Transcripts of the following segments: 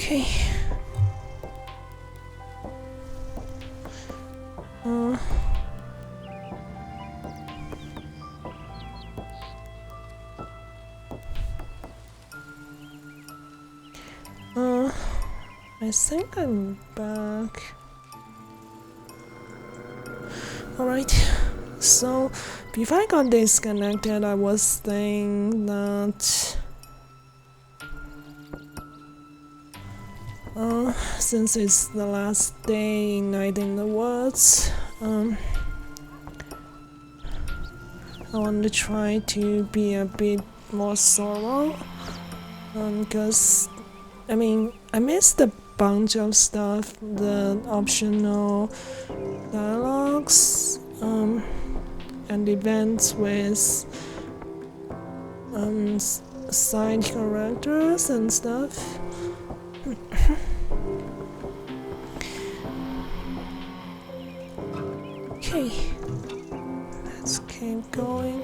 Okay. I think I'm back. Alright, so before I got disconnected, I was thinking that since it's the last day in Night in the Woods, I want to try to be a bit more solo, because I mean I missed a bunch of stuff, the optional dialogues and events with side characters and stuff. Okay, let's keep going.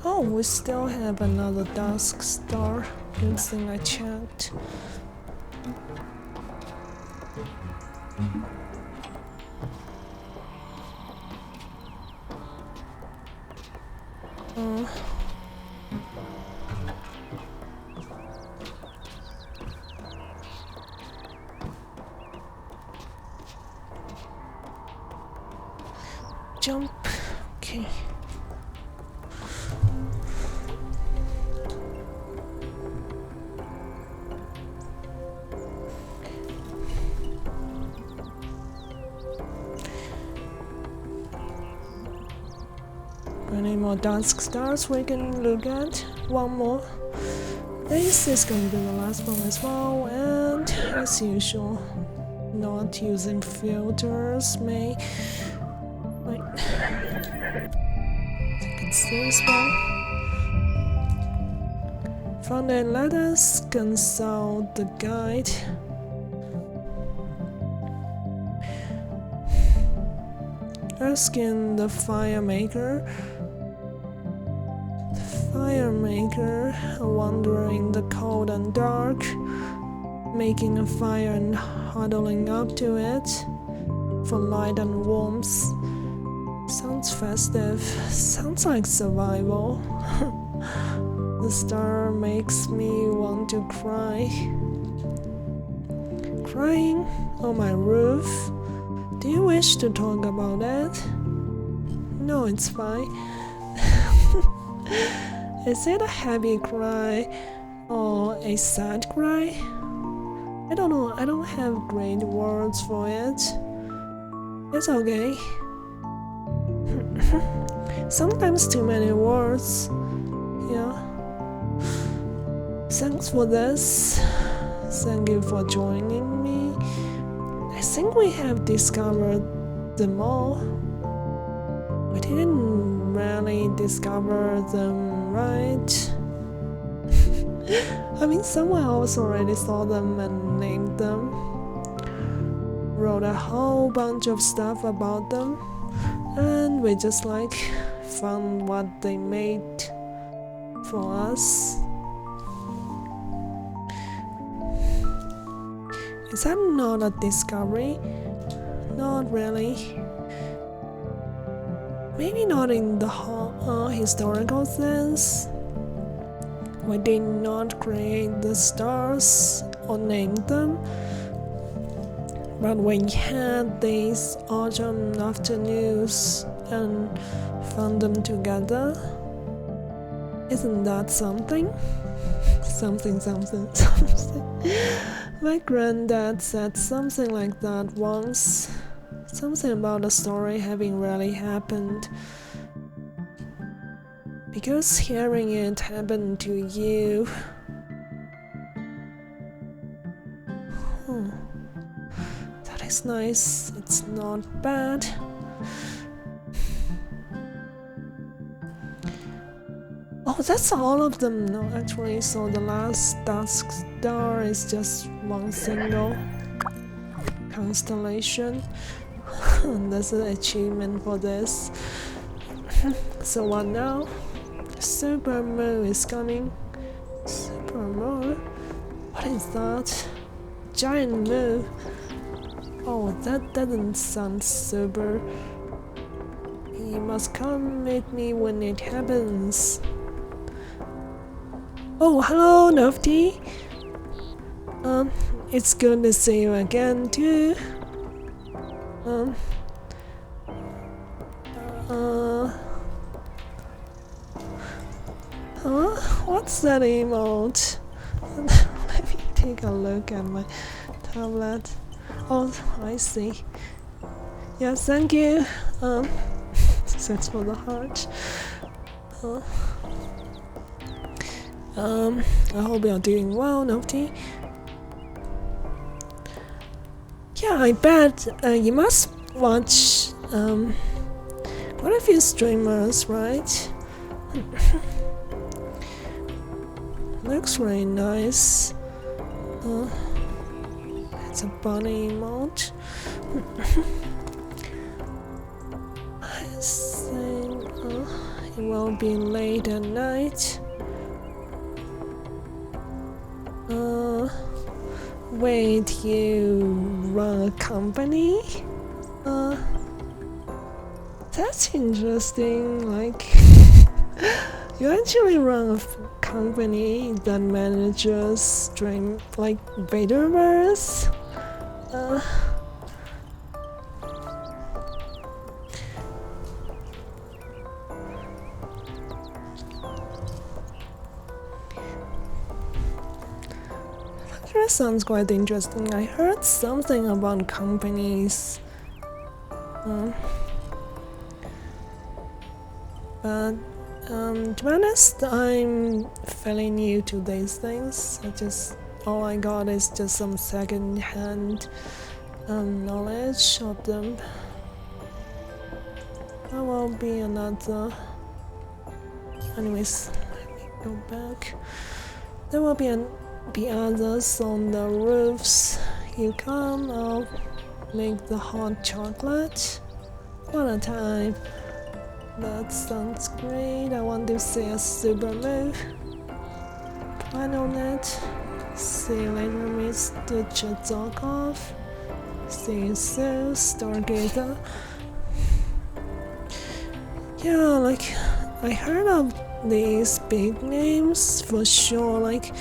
Oh, we still have another dusk star. Good thing I checked. Jump. Okay. Any more dusk stars we can look at? One more. This is gonna be the last one as well, and as usual, not using filters may. Wait. I think it's this one. Found it, let us consult the guide. Asking the fire maker, wandering the cold and dark, making a fire and huddling up to it for light and warmth. Sounds festive, sounds like survival. The star makes me want to cry. Crying on my roof? Do you wish to talk about it? No, it's fine. Is it a happy cry or a sad cry? I don't know, I don't have great words for it. It's okay. Sometimes too many words. Yeah. Thanks for this. Thank you for joining me. I think we have discovered them all. We didn't really discover them, right? I mean, someone else already saw them and named them. Wrote a whole bunch of stuff about them. And we just like found what they made for us. Is that not a discovery? Not really. Maybe not in the historical sense. We did not create the stars or name them, but we had these autumn afternoons and found them together. Isn't that something? Something. My granddad said something like that once. Something about a story having really happened. Because hearing it happen to you. That is nice. It's not bad. Oh, that's all of them. No, actually, so the last dusk star is just one single constellation. That's an achievement for this. So what now? Super Moo is coming. Super Moo? What is that? Giant Moo? Oh, that doesn't sound super. You must come meet me when it happens. Oh, hello, Nofty. It's good to see you again, too. What's that emote? Let me take a look at my tablet. Oh, I see. Yes, thank you. Thanks for the heart. I hope you're doing well, Nofty. Yeah, I bet you must watch quite a few streamers, right? Looks really nice. It's a bunny emote. I think it will be late at night. Wait, you run a company? That's interesting. Like, you actually run a company that manages stream like Vaderverse? That sounds quite interesting. I heard something about companies. But to be honest, I'm fairly new to these things. All I got is just some second-hand knowledge of them. There will be another. Anyways, let me go back. There will be others on the roofs. You come, I'll make the hot chocolate. What a time. That sounds great. I want to see a super move. Plan on it. See you later, Mr. Chazokov. See you soon, Stargazer. Yeah, like, I heard of these big names for sure, like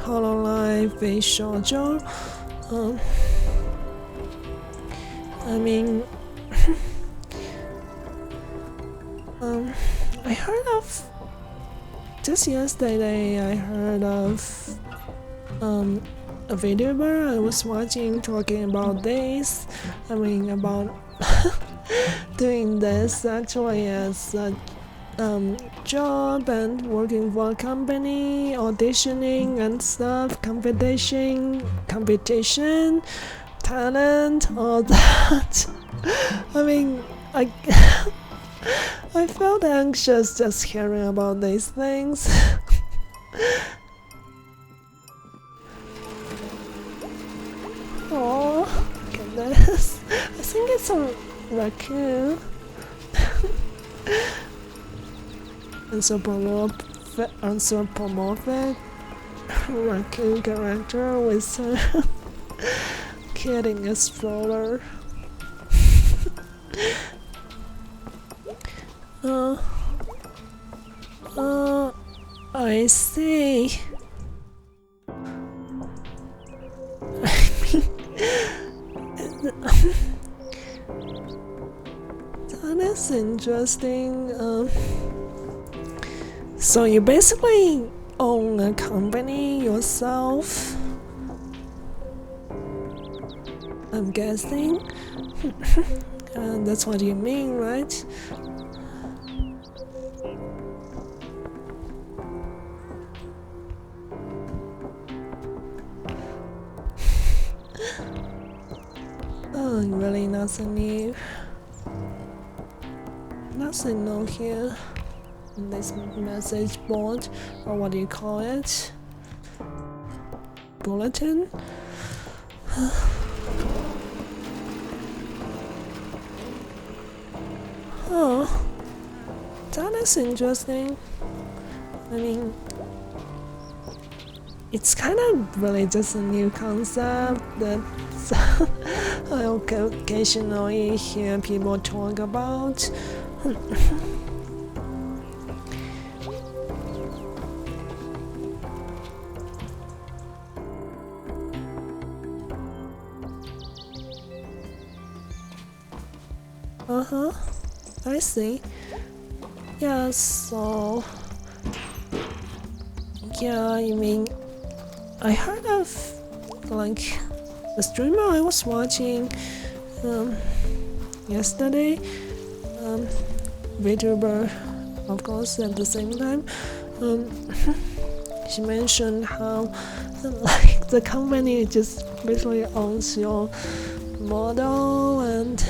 Hololive, Shoujo. I mean, I heard of just yesterday. I heard of a video where I was watching talking about this. I mean, about doing this actually as a job and working for a company, auditioning and stuff, competition, talent, all that. I mean, I felt anxious just hearing about these things. Oh, look at this. I think it's a raccoon. Anthropomorphic raccoon character with a kid in a stroller. I see. That is interesting. So you basically own a company yourself, I'm guessing. That's what you mean, right? Oh, really nothing new. Nothing new here. This message board, or what do you call it? Bulletin? Oh, that is interesting. I mean, it's kind of really just a new concept that I occasionally hear people talk about. Uh-huh, I see. Yeah, so... Yeah, I mean, I heard of, like, the streamer I was watching yesterday, VTuber, of course, at the same time. She mentioned how, like, the company just basically owns your model and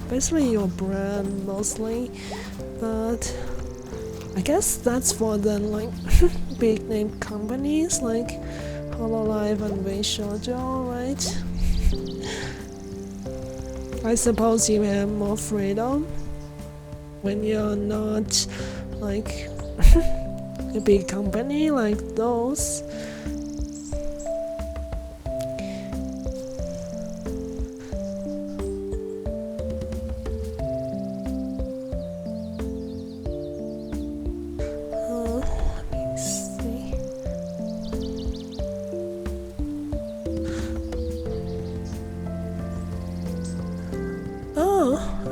basically your brand mostly, but I guess that's for the like big name companies like Hololive and Shoujo, right? I suppose you have more freedom when you're not like a big company like those.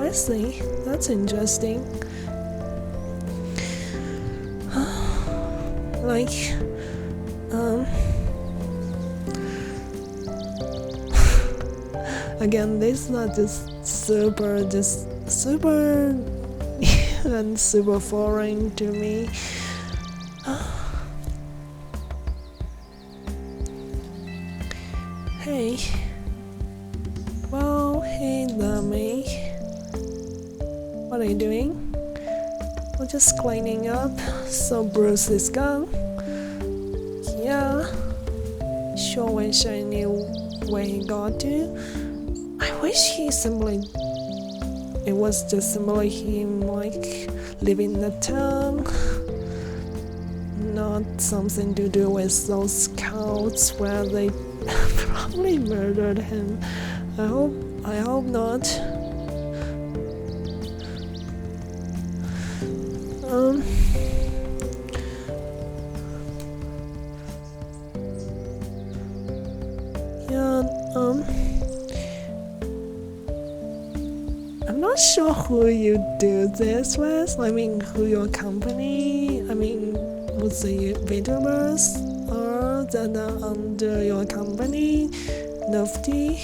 I see. That's interesting. Like, again, this is not just super and super foreign to me. Hey. Well, hey, Nami. What are you doing? We're just cleaning up, so Bruce is gone. Yeah, sure wish I knew where he got to. I wish it was just simply him, like, leaving the town. Not something to do with those scouts where they probably murdered him. I hope not. I'm not sure who you do this with. I mean, who your company? I mean, who's the VTubers are that are under your company? NITW?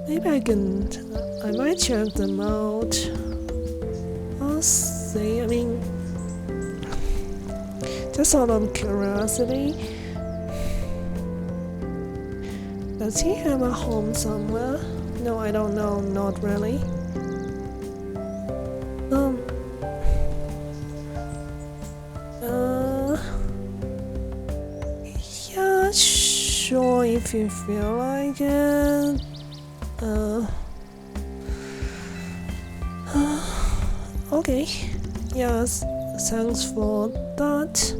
Maybe I might check them out. I'll see. I mean, just out of curiosity. Does he have a home somewhere? No, I don't know, not really. Yeah, sure, if you feel like it. Okay, yes, thanks for that.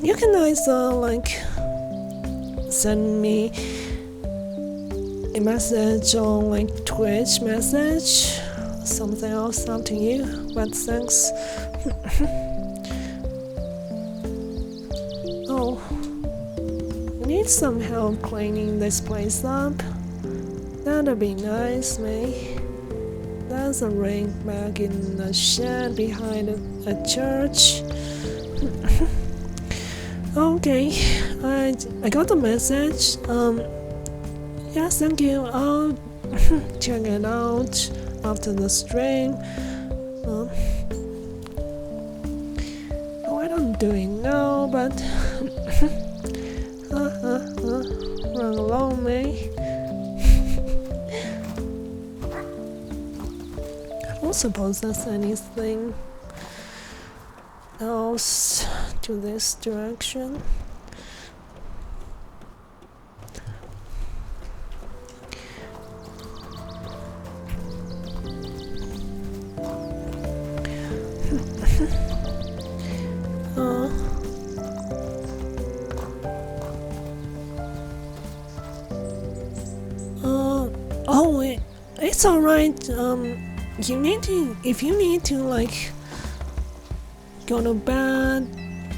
You can either, like, send me a message on, like, Twitch message, something else, up to you, but thanks. Oh, we need some help cleaning this place up. That'd be nice, mate. There's a ring back in the shed behind a church. Okay, I got the message. Yeah, thank you. I'll check it out after the stream. What I'm doing now, but run along, mate. I don't suppose there's anything else to this direction. it's alright. If you need to like go to bed,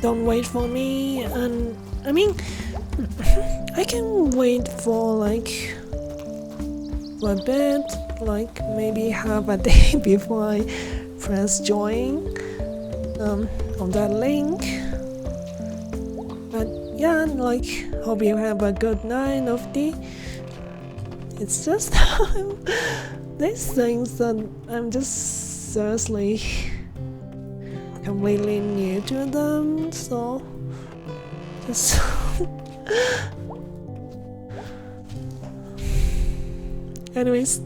don't wait for me. And I mean, I can wait for a bit, like maybe half a day before I press join on that link. But yeah, like hope you have a good night of the. It's just these things that I'm just seriously completely new to them, so just anyways,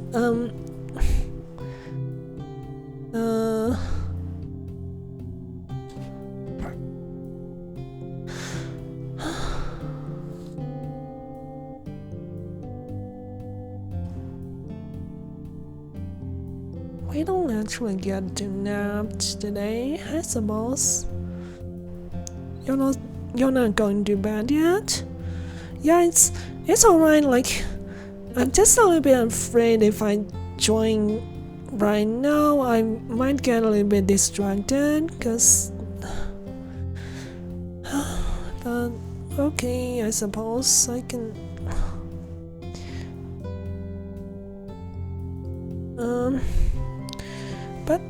we don't actually get to nap today, I suppose. You're not going to bed yet? Yeah, it's alright. Like, I'm just a little bit afraid if I join right now, I might get a little bit distracted, cause. But okay, I suppose I can. But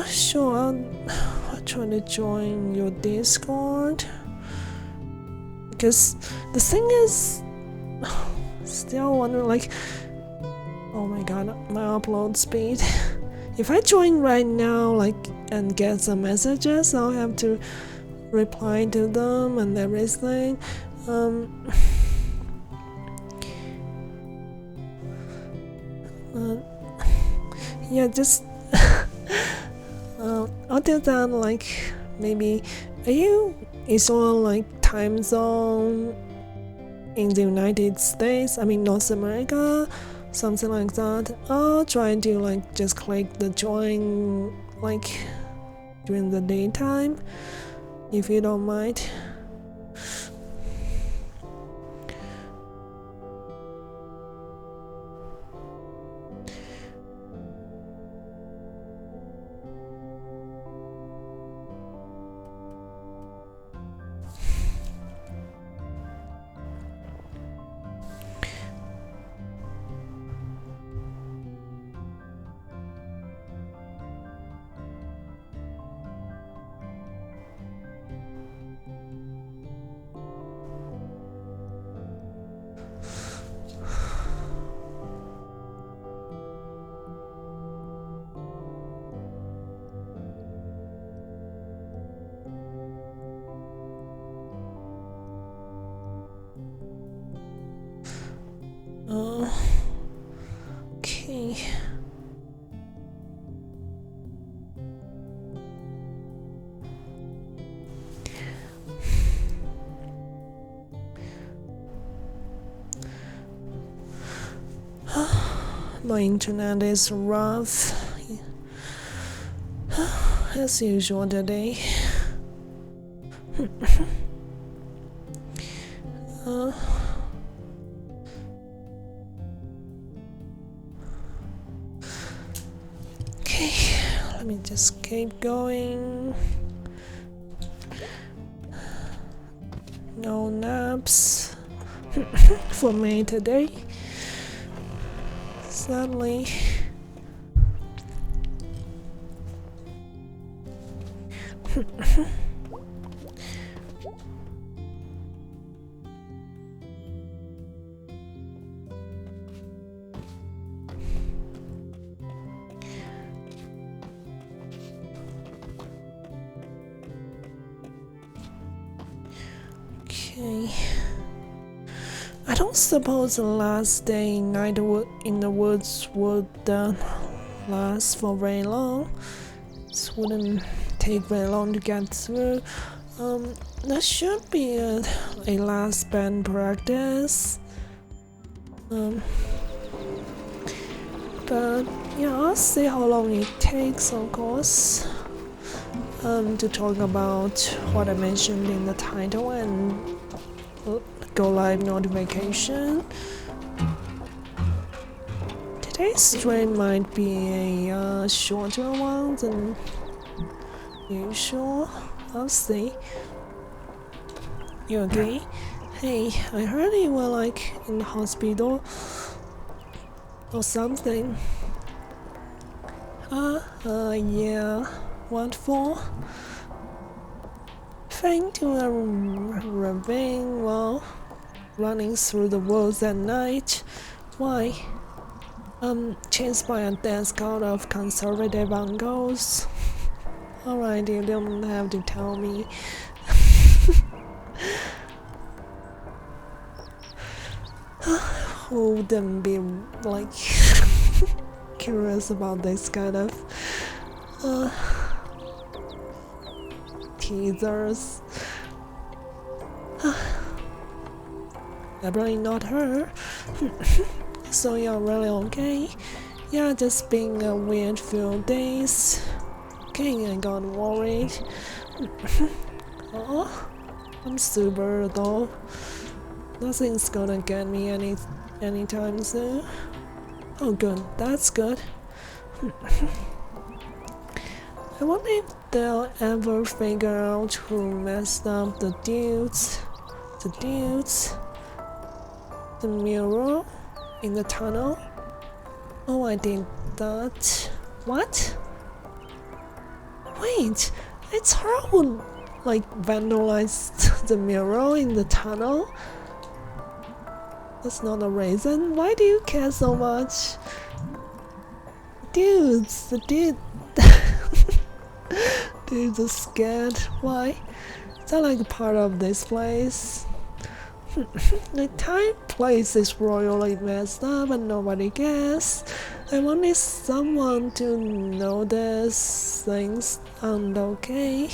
sure, I'll try to join your Discord. Because the thing is, still wondering, like, oh my god, my upload speed. If I join right now, like, and get some messages, I'll have to reply to them and everything. Yeah, just other than like maybe is your like time zone in the United States, I mean North America, something like that. I'll try to like just click the join like during the daytime, if you don't mind. Okay. My internet is rough as usual today. Okay, let me just keep going. No naps for me today, sadly. Okay. I don't suppose the last day in the woods would last for very long. This wouldn't take very long to get through. There should be a last band practice. But yeah, I'll see how long it takes, of course. To talk about what I mentioned in the title and go live notification. Did Today's train might be a shorter one than usual. I'll see. You okay? Hey, I heard you were like in the hospital or something. Yeah. What for? Trying to a ravine while running through the woods at night. Why? Chased by a dense crowd of conservative uncles. Alright, you don't have to tell me. Who wouldn't be like curious about this kind of teasers? Definitely not her. So you're really okay? Yeah, just being a weird few days. Okay, I got worried. Oh, I'm super though. Nothing's gonna get me anytime soon. Oh good, that's good. I wonder if they'll ever figure out who messed up the dudes. The mural in the tunnel. Oh, I did that. What? Wait, it's her who like vandalized the mural in the tunnel? That's not a reason. Why do you care so much? Dudes, the dudes are scared. Why? Is that like part of this place? The entire place is royally messed up and nobody cares. I wanted someone to notice things aren't okay.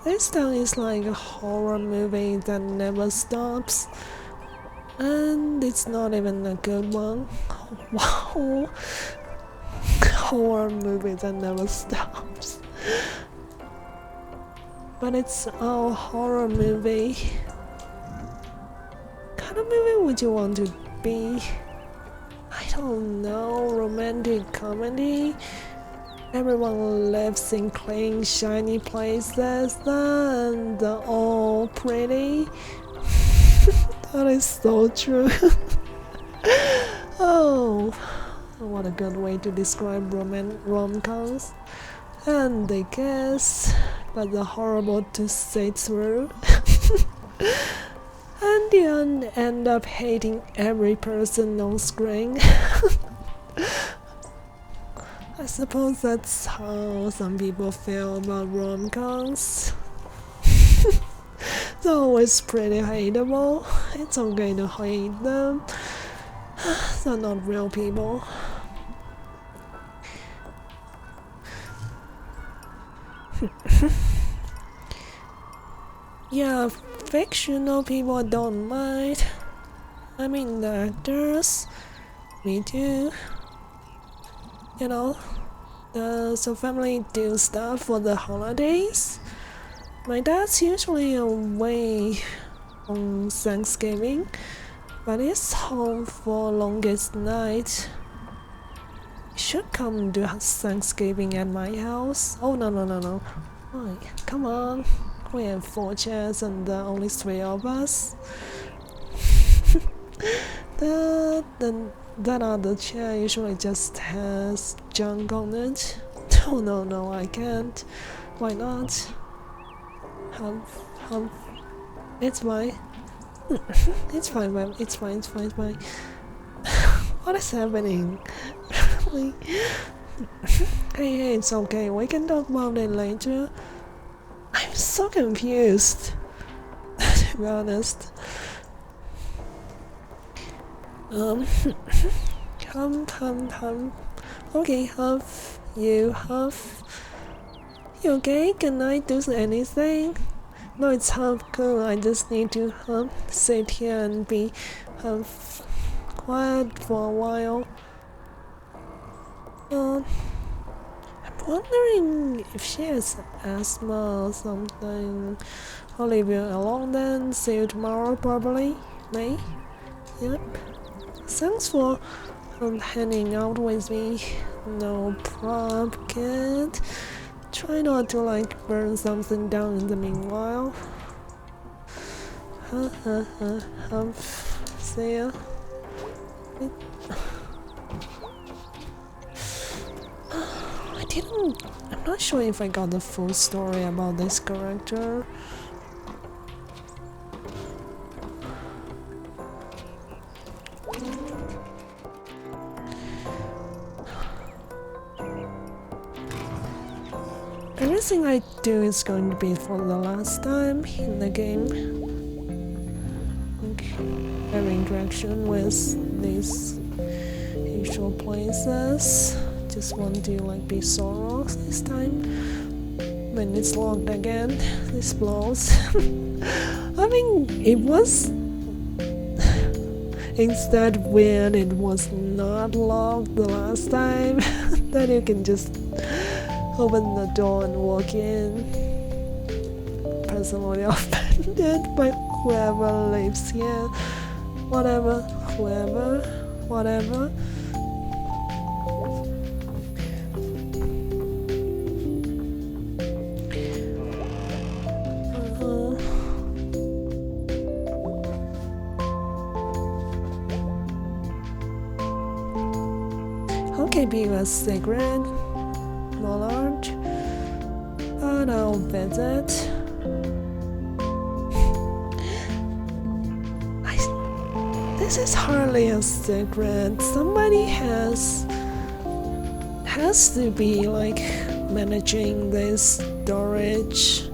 This town is like a horror movie that never stops. And it's not even a good one. Wow. Horror movie that never stops. But it's a horror movie. What kind of movie would you want to be? I don't know, romantic comedy? Everyone lives in clean, shiny places and they're all pretty. That is so true. Oh, what a good way to describe rom-coms. And they kiss, but they're horrible to sit through. And you end up hating every person on screen. I suppose that's how some people feel about rom-coms. They're always pretty hateable. It's okay to hate them. They're not real people. Yeah, fictional people don't mind. I mean the actors. Me too. You know, so family do stuff for the holidays. My dad's usually away on Thanksgiving, but he's home for longest night. You should come to Thanksgiving at my house. Oh no. Why? Come on. We have 4 chairs and there are only 3 of us. That other chair usually just has junk on it. Oh no, I can't. Why not? It's fine. It's fine, man. It's fine. What is happening? Really? Hey, it's okay. We can talk about it later. I'm so confused. To be honest. Hum. Okay, Huff. You, Huff. You okay? Can I do anything? No, it's cool. I just need to sit here and be quiet for a while. I'm wondering if she has asthma or something. I'll leave you alone then. See you tomorrow, probably. May? Yep. Thanks for Come hanging out with me. No prob, kid. Try not to like burn something down in the meanwhile. See ya. I'm not sure if I got the full story about this character. Everything I do is going to be for the last time in the game. Every interaction with these usual places. Just want to like be sorrow this time. When it's locked again, this blows. I mean, it was instead when it was not locked the last time, then you can just open the door and walk in. Personally offended by whoever lives here. Whatever, whoever, whatever. Okay, being a secret, not large, but I'll visit. This is hardly a secret. Somebody has to be like managing this storage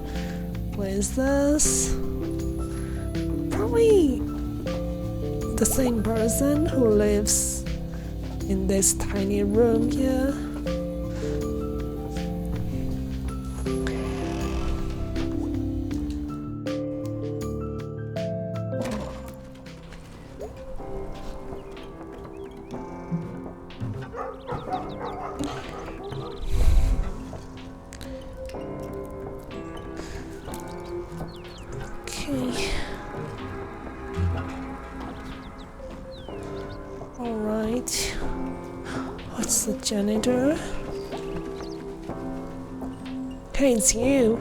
places. Probably the same person who lives in this tiny room here. Okay. All right. What's the janitor? Hey, it's you.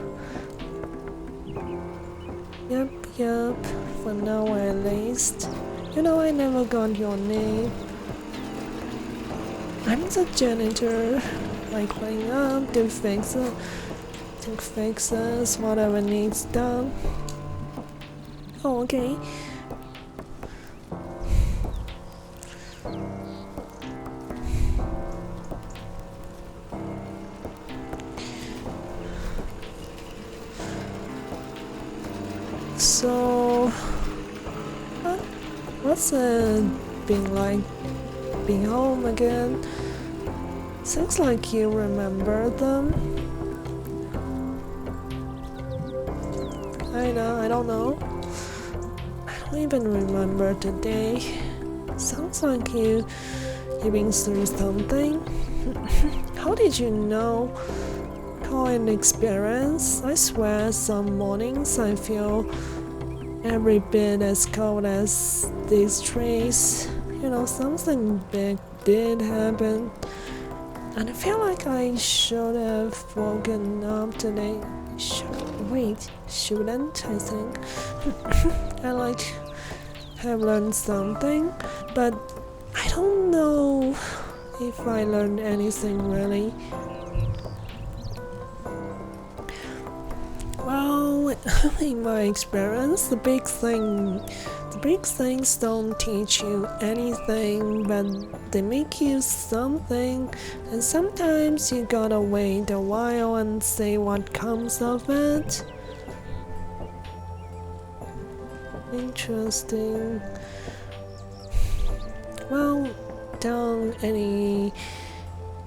Yep. For now at least. You know, I never got your name. I'm the janitor. I clean up, do fixes, whatever needs done. Oh, okay. So, what's it been like being home again? Seems like you remember them. I don't know. I don't even remember today. Sounds like you've been through something. How did you know? Call an experience. I swear some mornings I feel every bit as cold as these trees. You know, something big did happen. And I feel like I should have woken up today. Shouldn't I think? I have learned something, but I don't know if I learned anything really. Well, in my experience, the big things don't teach you anything, but they make you something, and sometimes you gotta wait a while and see what comes of it. Interesting. Well, done any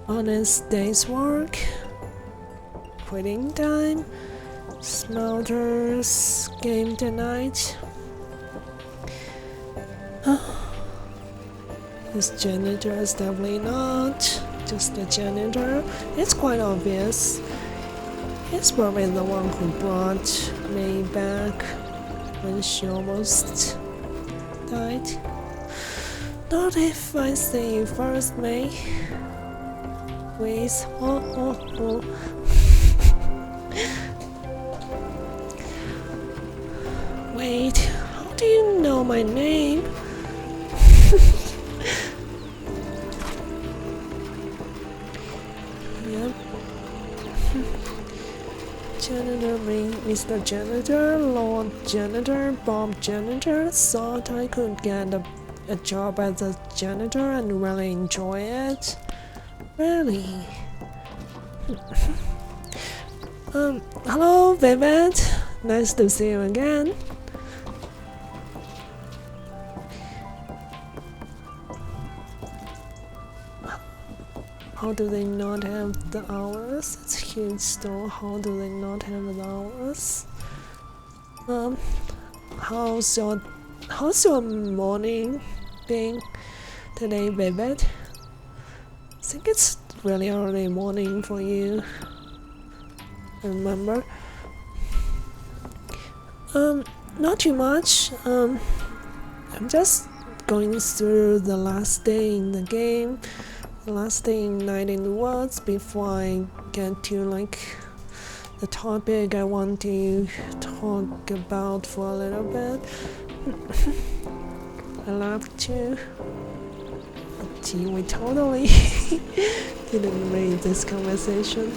honest day's work? Quitting time? Smelters game tonight? This janitor is definitely not just a janitor. It's quite obvious. He's probably the one who brought me back when she almost died. Not if I see you first, May. Wait, oh. Wait, how do you know my name? Yep. Janitor, Mr. Janitor, Lord Janitor, Bob Janitor. Thought I could get a job as a janitor and really enjoy it. Really? Hello, Vivid. Nice to see you again. How do they not have the hours? It's a huge store. How do they not have the hours? How's your morning being today, Vivid? I think it's really early morning for you. Remember? Not too much. I'm just going through the last day in the game, the last day in Night in the Woods before I get to like the topic I want to talk about for a little bit. I love to. We totally didn't read this conversation.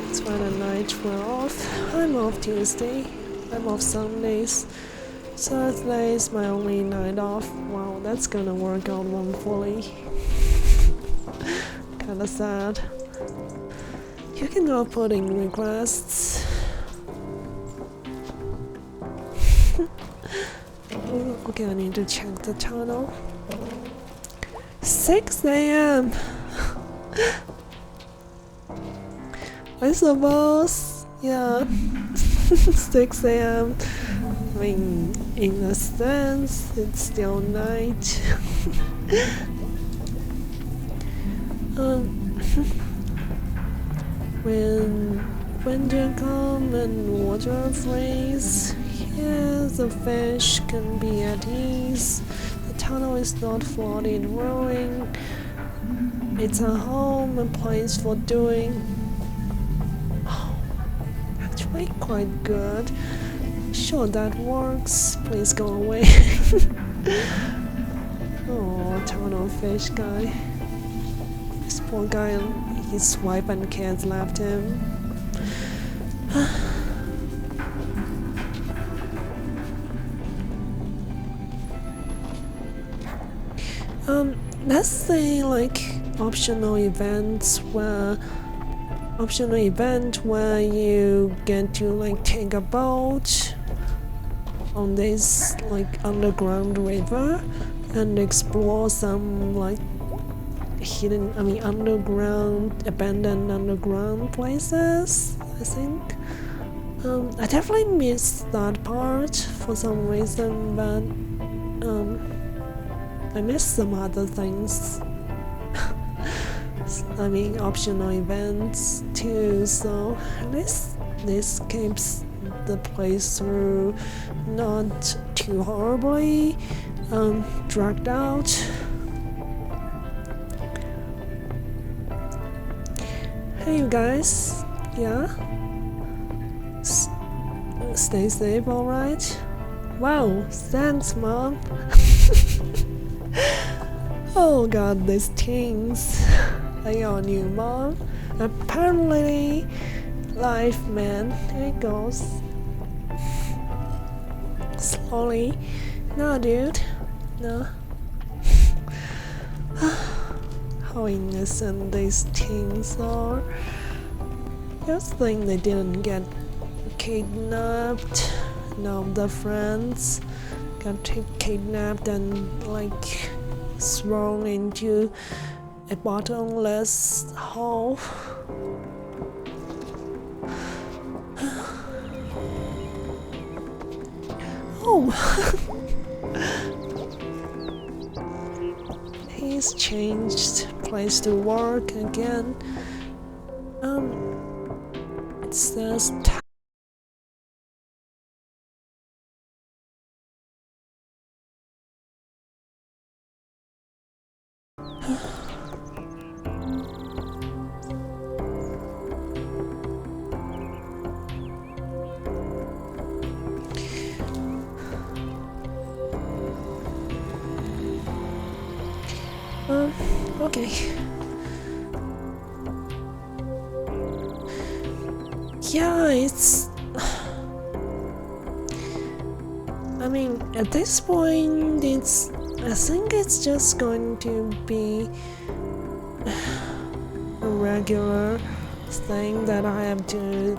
It's Friday night, we're off. I'm off Tuesday. I'm off Sundays. Thursday is my only night off. Wow, that's gonna work out wonderfully. Kinda sad. You can go put in requests. Okay, I need to check the channel. 6 a.m. I suppose, yeah, 6 a.m. I mean, in a sense, it's still night. When winter comes and water freezes, yeah, the fish can be at ease. The tunnel is not flooded, ruined. It's a home, a place for doing. Oh, actually, quite good. Sure, that works. Please go away. Oh, tunnel fish guy. This poor guy, his wife and kids left him. Let's say like optional event where you get to like take a boat on this like underground river and explore some like abandoned underground places, I think. I definitely missed that part for some reason, but I missed some other things. I mean, optional events too, so at least this keeps the playthrough not too horribly dragged out. Hey you guys, yeah? Stay safe, alright? Wow, thanks mom. Oh god, these things. I got you, mom. Apparently, life, man. Here it goes. Slowly. No, dude. No. How innocent these things are. Just think they didn't get kidnapped. None of the friends got kidnapped and like thrown into a bottomless hole. Oh! He's changed place to work again. It says Okay. Yeah, it's... I mean, at this point, I think it's just going to be a regular thing that I have to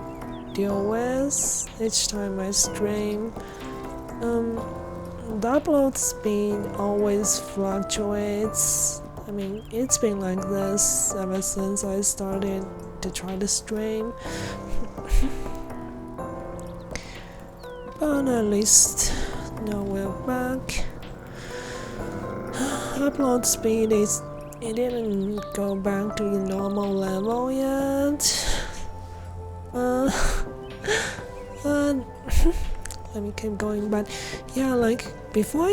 deal with each time I stream. The upload speed always fluctuates. I mean, it's been like this ever since I started to try to stream. But at least now we're back. Upload speed it didn't go back to the normal level yet. Let me keep going. But yeah, like before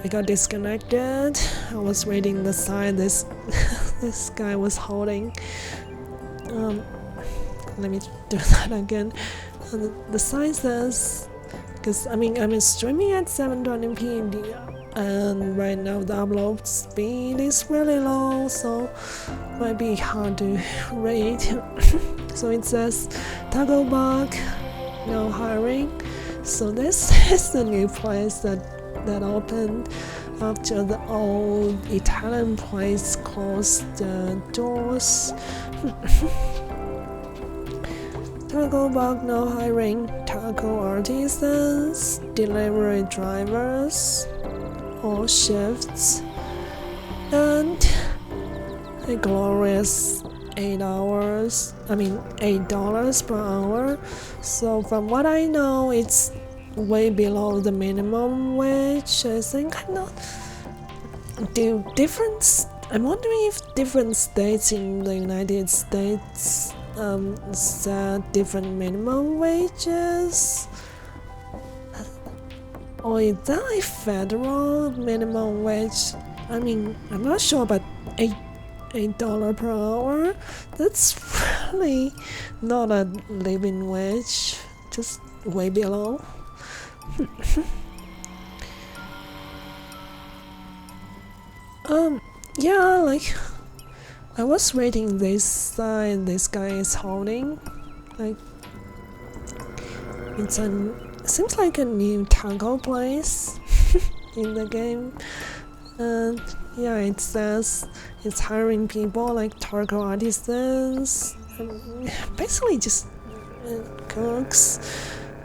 I got disconnected, I was reading the sign this this guy was holding. Let me do that again. The sign says, because I mean I'm streaming at 720p and right now the upload speed is really low, so might be hard to read. So it says taco bug, no hiring. So this is the new place that opened after the old Italian place closed the doors. Taco bug, no hiring. Taco artisans, delivery drivers, all shifts, and a glorious $8 per hour. So from what I know, it's way below the minimum wage. I think I'm wondering if different states in the United States set different minimum wages, or is that a federal minimum wage? I mean, I'm not sure, but $8 per hour, that's really not a living wage, just way below. Yeah, like I was reading this sign this guy is holding, like it seems like a new taco place in the game, and yeah, it says it's hiring people like taco artisans, basically just cooks,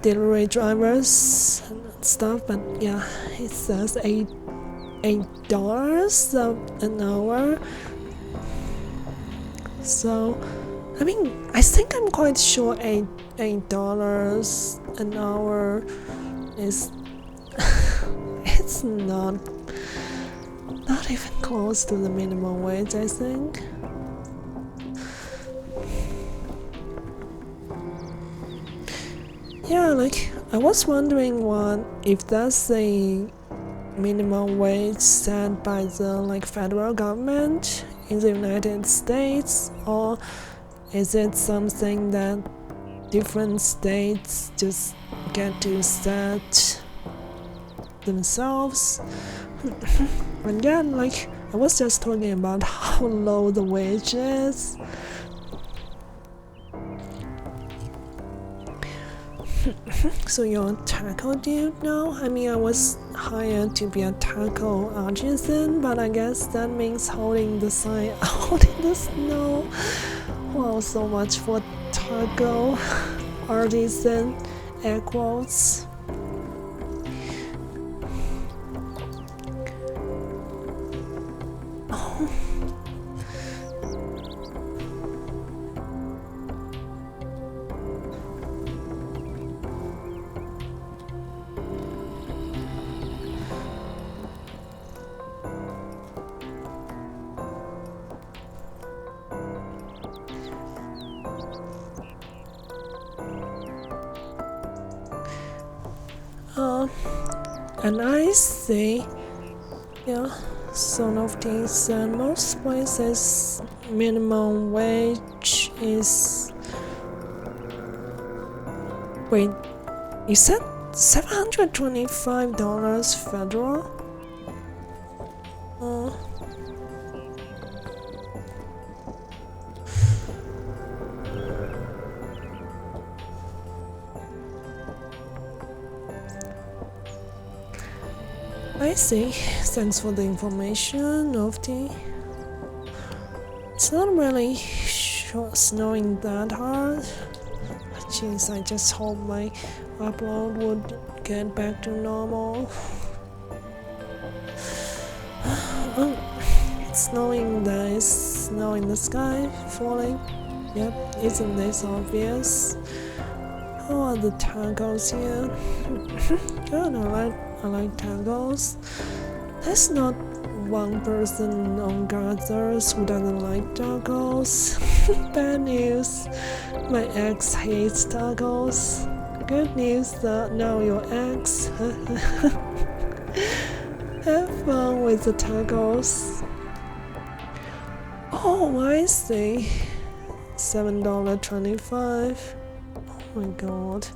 delivery drivers and stuff. But yeah, it says $8 an hour. So I mean, I think I'm quite sure $8 an hour is it's not even close to the minimum wage, I think. Yeah, like I was wondering if that's a minimum wage set by the federal government in the United States, or is it something that different states just get to set themselves? And yeah, like I was just talking about how low the wage is. So you're a taco dude now? I mean, I was hired to be a taco artisan, but I guess that means holding the sign out in the snow. Wow, so much for taco artisan, air quotes. And I see, yeah, some of these most places minimum wage is, wait, you said $725 federal? Uh, I see. Thanks for the information of the. It's not really snowing that hard. Jeez, I just hope my upload would get back to normal. It's snowing. There is snow in the sky falling. Yep, isn't this obvious? How are the tacos here? Good, I like tacos. There's not one person on Gathers who doesn't like tacos. Bad news, my ex hates tacos. Good news that now your ex. Have fun with the tacos. Oh, I see. $7.25. Oh my god.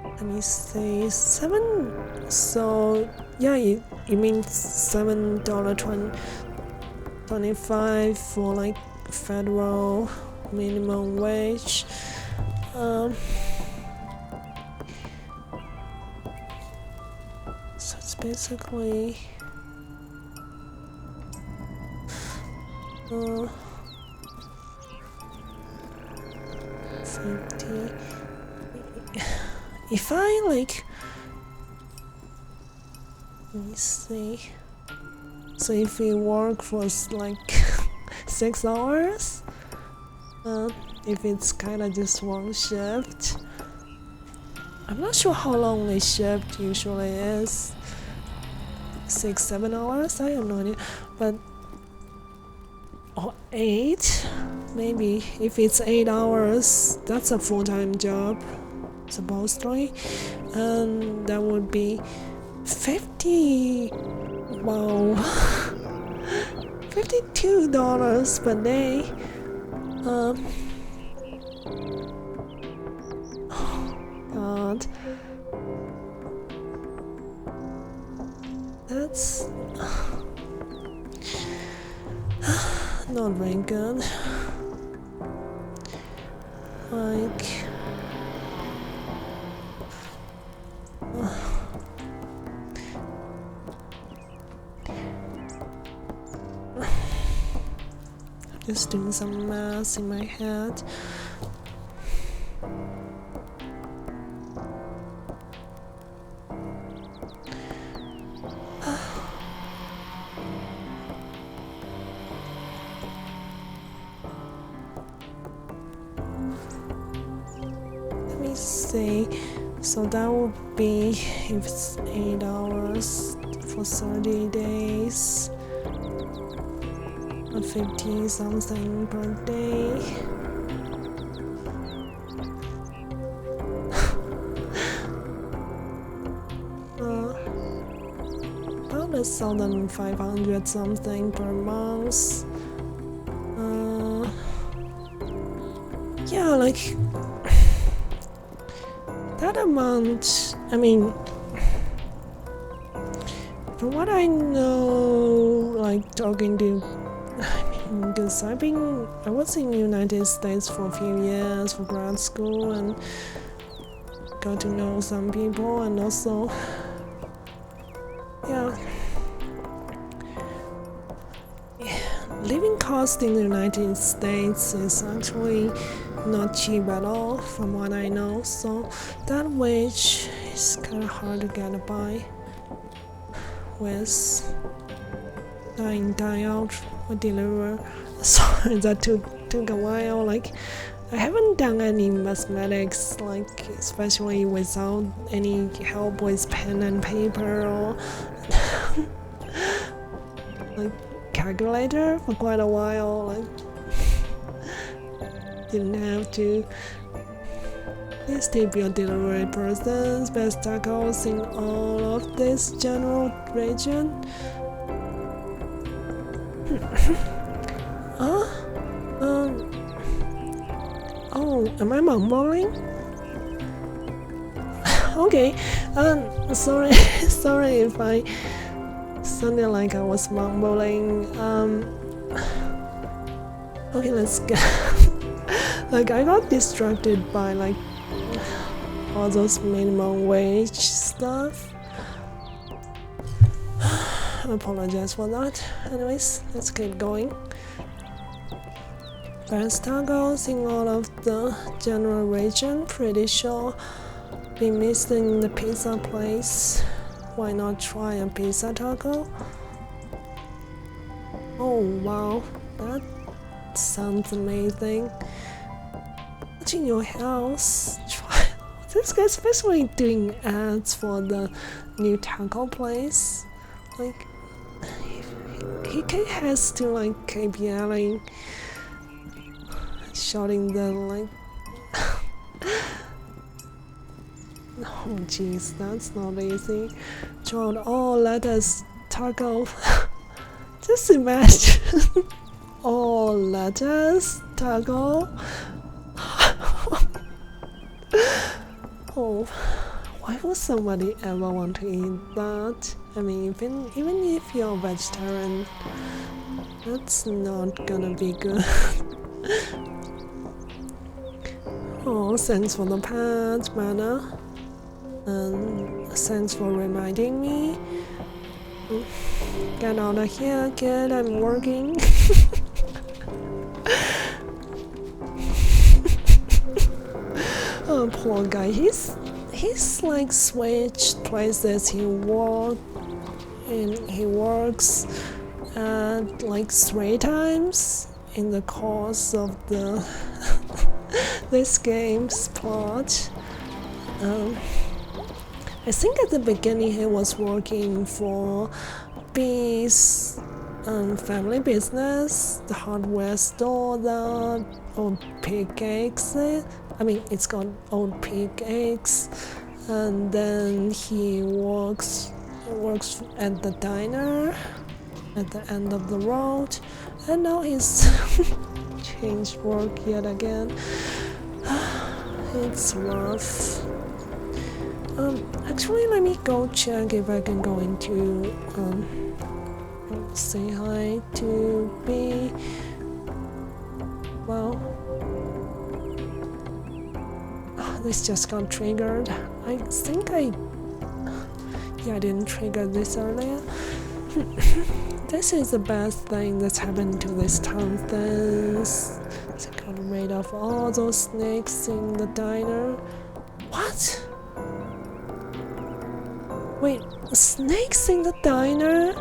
Let me see. So yeah, you mean $7.25 for like federal minimum wage. So it's basically 50. If I like, let me see. So if we work for like 6 hours, if it's kind of just one shift, I'm not sure how long a shift usually is. 6-7 hours, I have no idea, but or 8 maybe. If it's 8 hours, that's a full-time job supposedly, and that would be 50. Wow. $52 per day. Oh god, that's not very good. Like just doing some math in my head. Let me see. So that would be, if it's 8 hours for 30 days, 50 something per day. About 1,500 something per month. Yeah, like that amount. I mean, from what I know, like talking to, because I was in the United States for a few years for grad school and got to know some people, and also, yeah, living cost in the United States is actually not cheap at all, from what I know. So that wage is kind of hard to get by with. Dine out or deliver. Sorry, that took a while. Like, I haven't done any mathematics, like especially without any help with pen and paper or like calculator for quite a while. Like, didn't have to. Please tip your delivery persons. Best tacos in all of this general region. Oh, am I mumbling? Okay, sorry, sorry if I sounded like I was mumbling. Okay, let's go. Like, I got distracted by like all those minimum wage stuff. I apologize for that. Anyways, let's keep going. Best tacos in all of the general region. Pretty sure been missing the pizza place. Why not try a pizza taco? Oh wow, that sounds amazing. What's in your house? Try this guy's especially doing ads for the new taco place. Like he has to like keep yelling, shouting the like. Oh jeez, that's not easy. John, oh lettuce taco. Just imagine. Oh lettuce taco. Oh, why would somebody ever want to eat that? I mean, even if you're a vegetarian, that's not gonna be good. Oh, thanks for the pet, Mana. And thanks for reminding me. Get out of here, kid, I'm working. Oh, poor guy, he's like switched places. He works at like 3 times in the course of the this game's plot. I think at the beginning he was working for B's family business, the hardware store that Old Pig Eggs. I mean, it's called Old Pig Eggs, and then he works at the diner at the end of the road, and now he's changed work yet again. It's rough. Actually, let me go check if I can go into say hi to B. Well, this just got triggered. I think I didn't trigger this earlier. This is the best thing that's happened to this town since I got rid of all those snakes in the diner. What? Wait, snakes in the diner?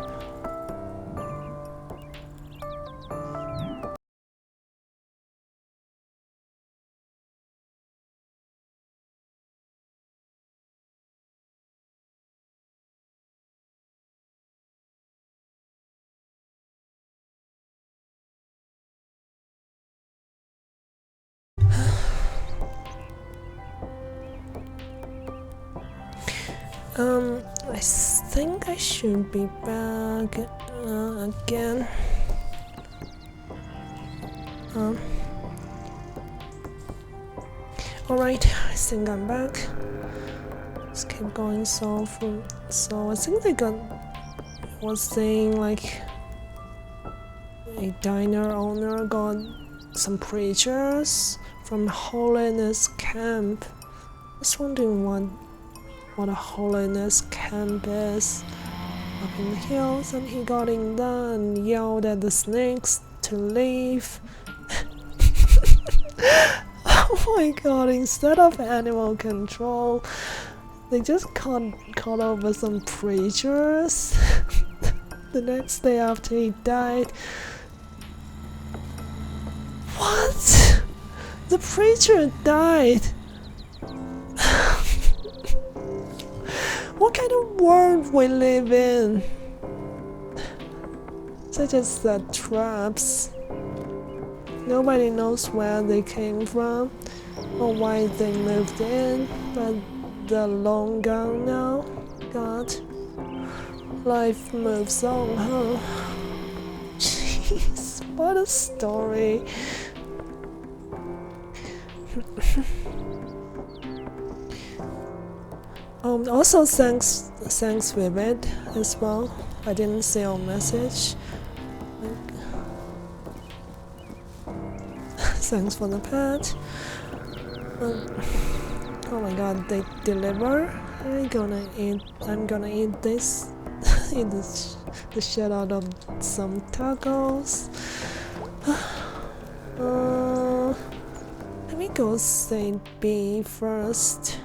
I think I should be back again. Alright, I think I'm back. Let's keep going. So I think they was saying like a diner owner got some preachers from Holiness Camp. I was wondering what a Holiness Camp is. Up in the hills, and he got in there and yelled at the snakes to leave. Oh my god, instead of animal control, they just caught over some preachers. The next day after he died. What? The preacher died. What kind of world we live in? Such as the traps. Nobody knows where they came from or why they moved in, but they're long gone now. God, life moves on, huh? Jeez, what a story. Also thanks Vivid as well. I didn't see your message. Thanks for the pet. Oh my god, they deliver. I'm gonna eat this. Eat the shit out of some tacos. Let me go say B first.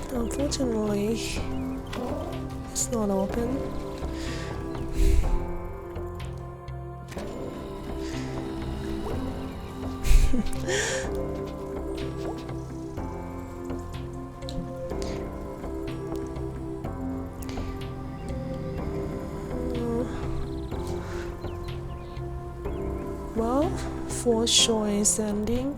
Unfortunately, it's not open. Well, for sure is ending.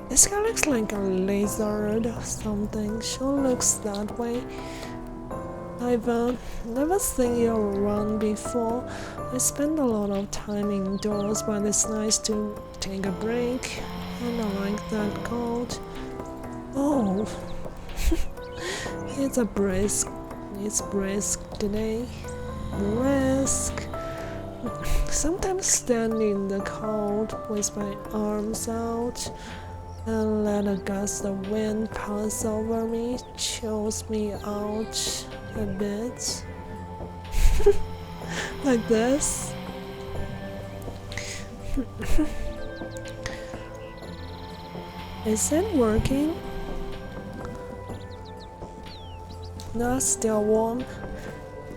This guy looks like a lizard or something. Sure looks that way. I've never seen you around before. I spend a lot of time indoors, but it's nice to take a break. And I like that cold. Oh, it's brisk. It's brisk today. Brisk. Sometimes stand in the cold with my arms out and let a gust of wind pass over me, chills me out a bit. Like this. Is it working? No, still warm.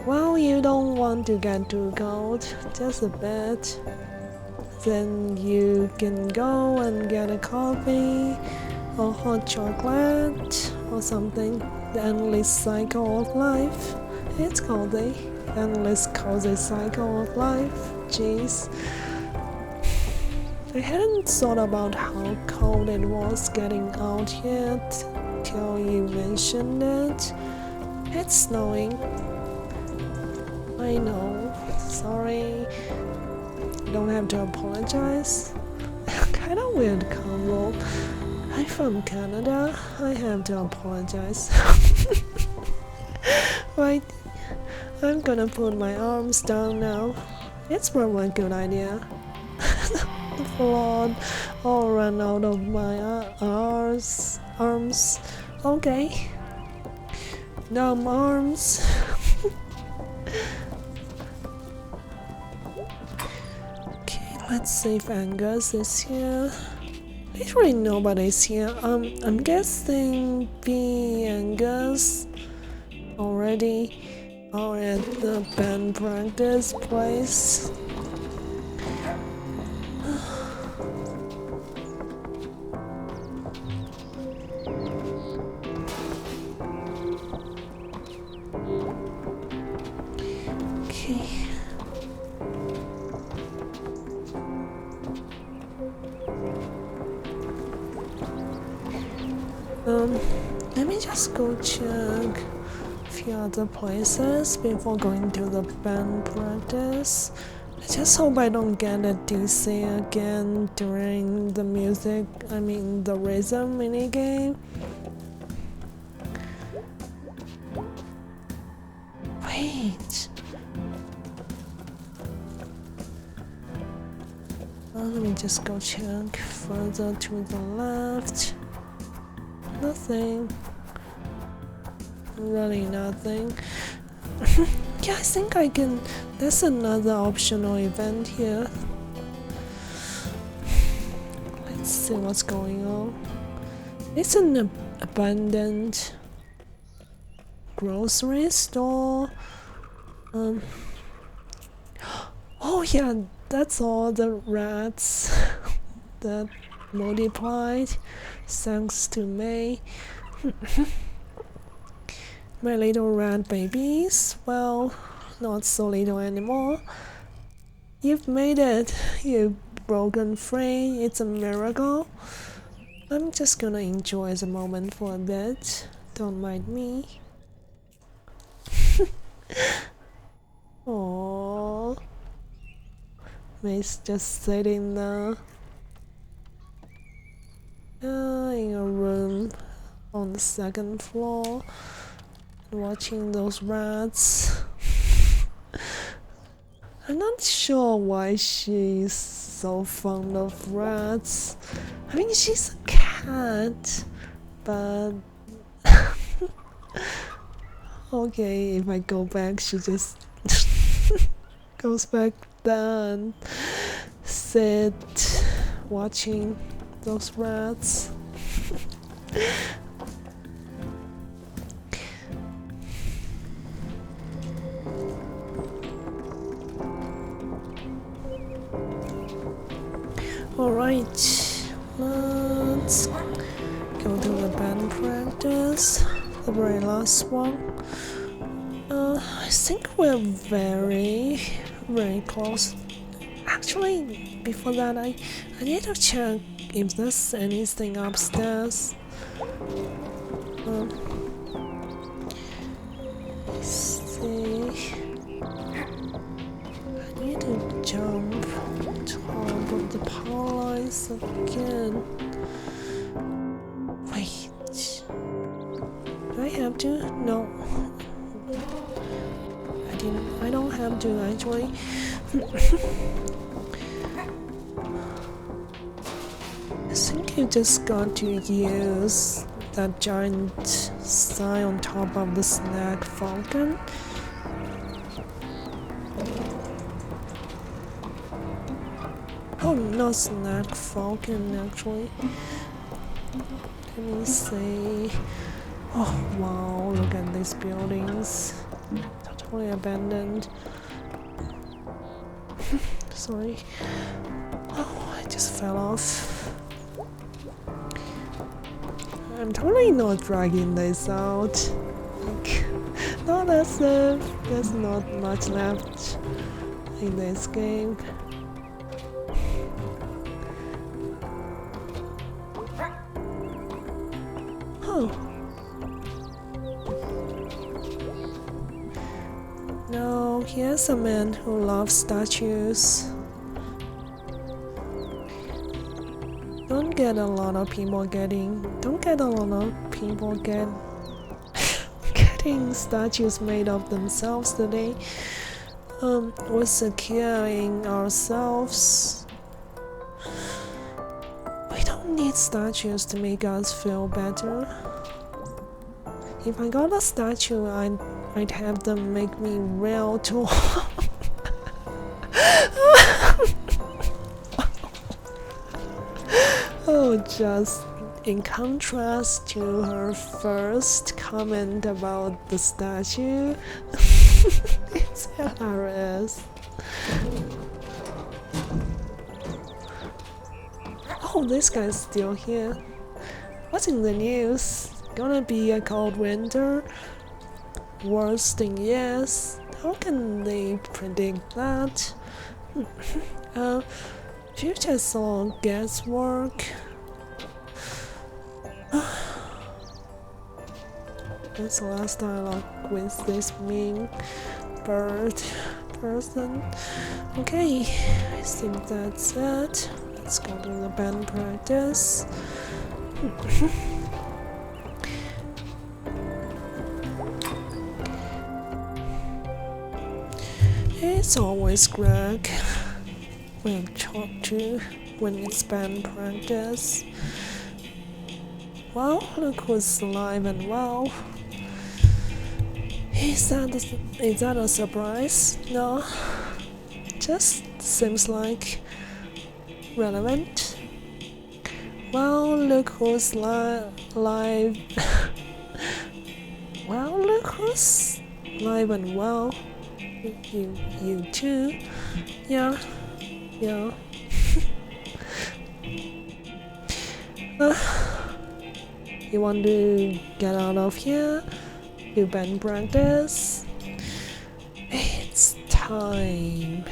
Well, you don't want to get too cold, just a bit. Then you can go and get a coffee or hot chocolate or something. The endless cycle of life. It's called the endless cozy cycle of life. Jeez. I hadn't thought about how cold it was getting out yet till you mentioned it. It's snowing. I know. Sorry. You don't have to apologize. Kinda weird combo. I'm from Canada. I have to apologize. Right. I'm gonna put my arms down now. It's probably a good idea. The blood all ran out of my arms. Okay. Numb arms. Let's see if Angus is here. Literally nobody's here. I'm guessing B Angus already are at the band practice place. Okay. Let me just go check a few other places before going to the band practice. I just hope I don't get a DC again during the the rhythm minigame. Wait. Let me just go check further to the left. Nothing. Really nothing. Yeah, I think I can. There's another optional event here. Let's see what's going on. It's an abandoned grocery store. Oh yeah, that's all the rats that multiplied thanks to May. My little rat babies, well, not so little anymore. You've made it. You've broken free. It's a miracle. I'm just gonna enjoy the moment for a bit. Don't mind me. Aww. He's just sitting there in a room on the second floor watching those rats. I'm not sure why she's so fond of rats. I mean, she's a cat, but okay, if I go back, she just goes back there and sit watching those rats. Alright, let's go to the band practice, the very last one. I think we're very close. Actually, before that, I need to check if there's anything upstairs. Let's see. I need to jump on top of the power lines again. Wait. Do I have to? No. I don't have to actually. I think you just got to use that giant sign on top of the snack falcon. Oh, not snack falcon actually. Let me see. Oh wow, look at these buildings. Totally abandoned. Sorry. Oh, I just fell off. I'm totally not dragging this out. Like, no, there's not much left in this game. Oh. No, here's a man who loves statues. Don't get a lot of people getting getting statues made of themselves today. We're securing ourselves. We don't need statues to make us feel better. If I got a statue, I'd have them make me real too. Oh, just in contrast to her first comment about the statue, it's hilarious. Oh, this guy's still here. What's in the news? Gonna be a cold winter? Worst in years? How can they predict that? Future song guesswork. What's the last dialogue with this mean bird person? Okay, I think that's it. Let's go to the band practice. It's always Greg when I talk to when it's band practice. Well, look who's alive and well. Is that a surprise? No, just seems like relevant. Well, look who's live. Well, look who's live and well. You too. Yeah. You want to get out of here? Do band practice? It's time.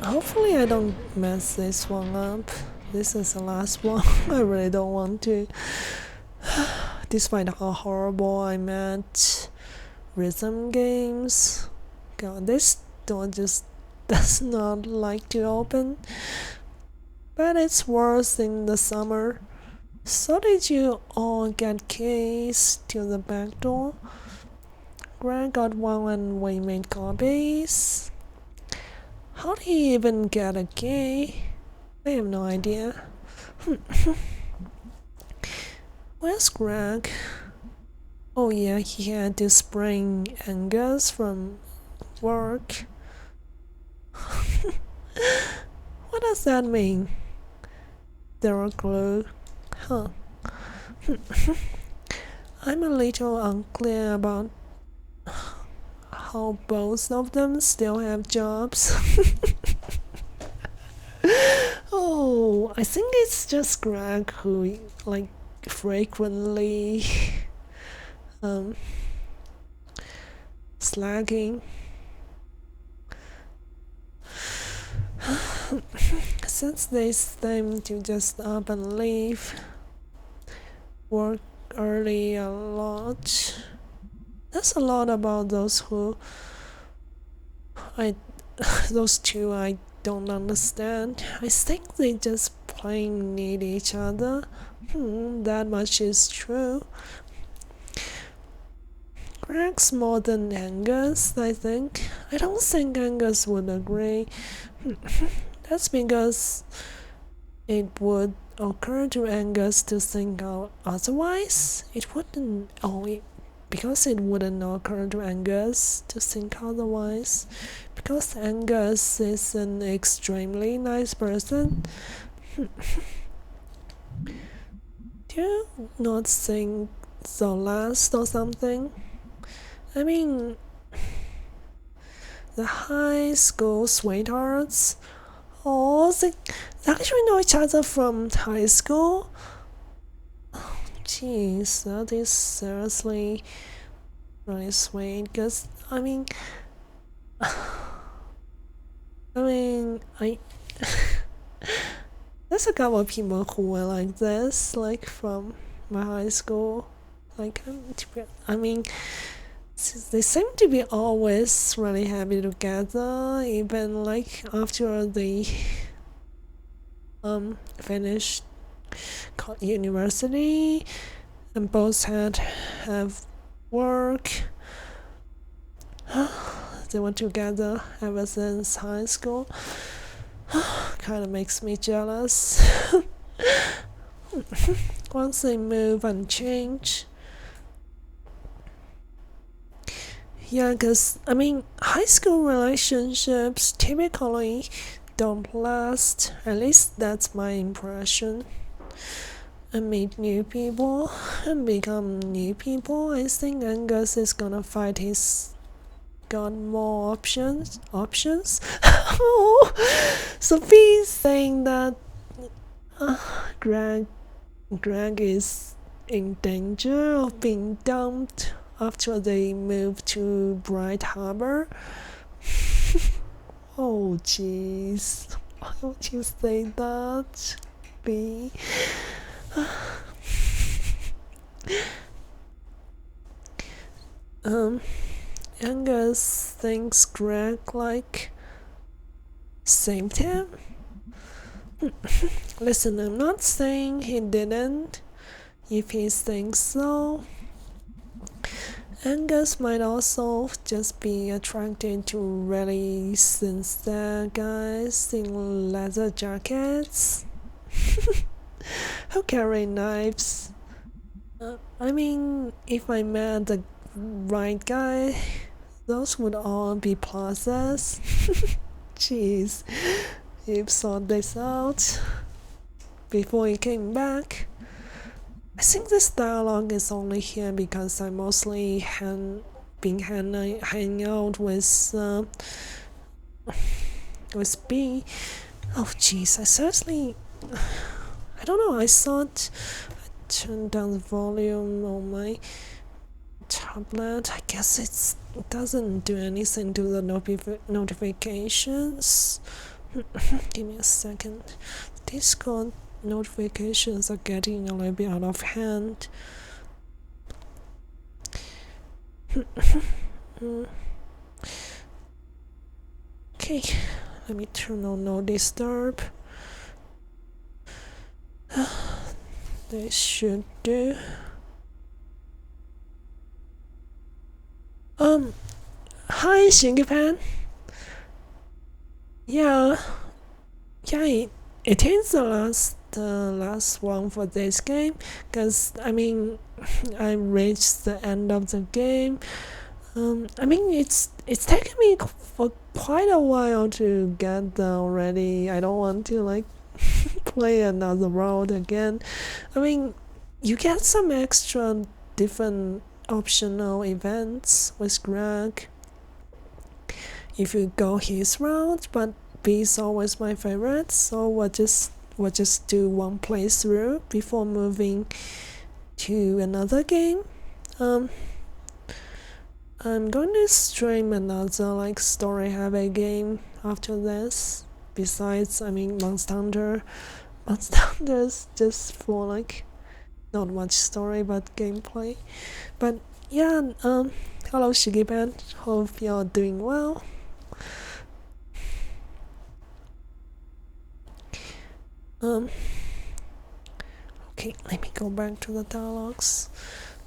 Hopefully I don't mess this one up. This is the last one. I really don't want to. Despite how horrible I met rhythm games. God, this door just does not like to open. But it's worse in the summer. So did you all get keys to the back door? Greg got one and we made copies. How did he even get a key? I have no idea. Where's Greg? Oh yeah, he had to bring Angus from work. What does that mean? There a clue? Huh. I'm a little unclear about how both of them still have jobs. Oh, I think it's just Greg who frequently slacking. Since they seem to just up and leave, work early a lot. That's a lot about those two I don't understand. I think they just plain need each other. That much is true. Greg's more than Angus, I think. I don't think Angus would agree. That's because it would occur to Angus to think otherwise. Because it wouldn't occur to Angus to think otherwise. Because Angus is an extremely nice person. Do you not think so last or something? I mean, the high school sweethearts. Oh, they actually know each other from high school? Oh, jeez, that is seriously really sweet. Because, there's a couple of people who were like this, like from my high school. They seem to be always really happy together, even like after they finished university and both have work. They were together ever since high school. Kind of makes me jealous. Once they move and change. Yeah, because, high school relationships typically don't last. At least that's my impression. And meet new people and become new people. I think Angus is gonna fight he's got more options. Oh, Sophie's saying that Greg is in danger of being dumped after they moved to Bright Harbor. Oh jeez, why would you say that, B? Angus thinks Greg saved him. Listen, I'm not saying he didn't. If he thinks so, Angus might also just be attracted to really sincere guys in leather jackets who carry knives. If I met the right guy, those would all be pluses. Jeez, you've thought this out before you came back. I think this dialogue is only here because I mostly been hanging out with B. Oh jeez, I don't know, I thought I turned down the volume on my tablet. I guess it doesn't do anything to the notifications. Give me a second. Discord notifications are getting a little bit out of hand. Okay, let me turn on no disturb. This should do. Hi, Shingipan. Yeah, it is the last one for this game, cause I mean, I reached the end of the game. I mean, it's taken me for quite a while to get there already. I don't want to like play another round again. I mean, you get some extra different optional events with Greg if you go his route, but B is always my favorite, so we'll just do one playthrough before moving to another game. I'm going to stream another like story heavy game after this. Besides, I mean, Monster Hunter is just for like not much story but gameplay. But yeah, hello Shigiban, hope you're doing well. Okay, let me go back to the dialogues.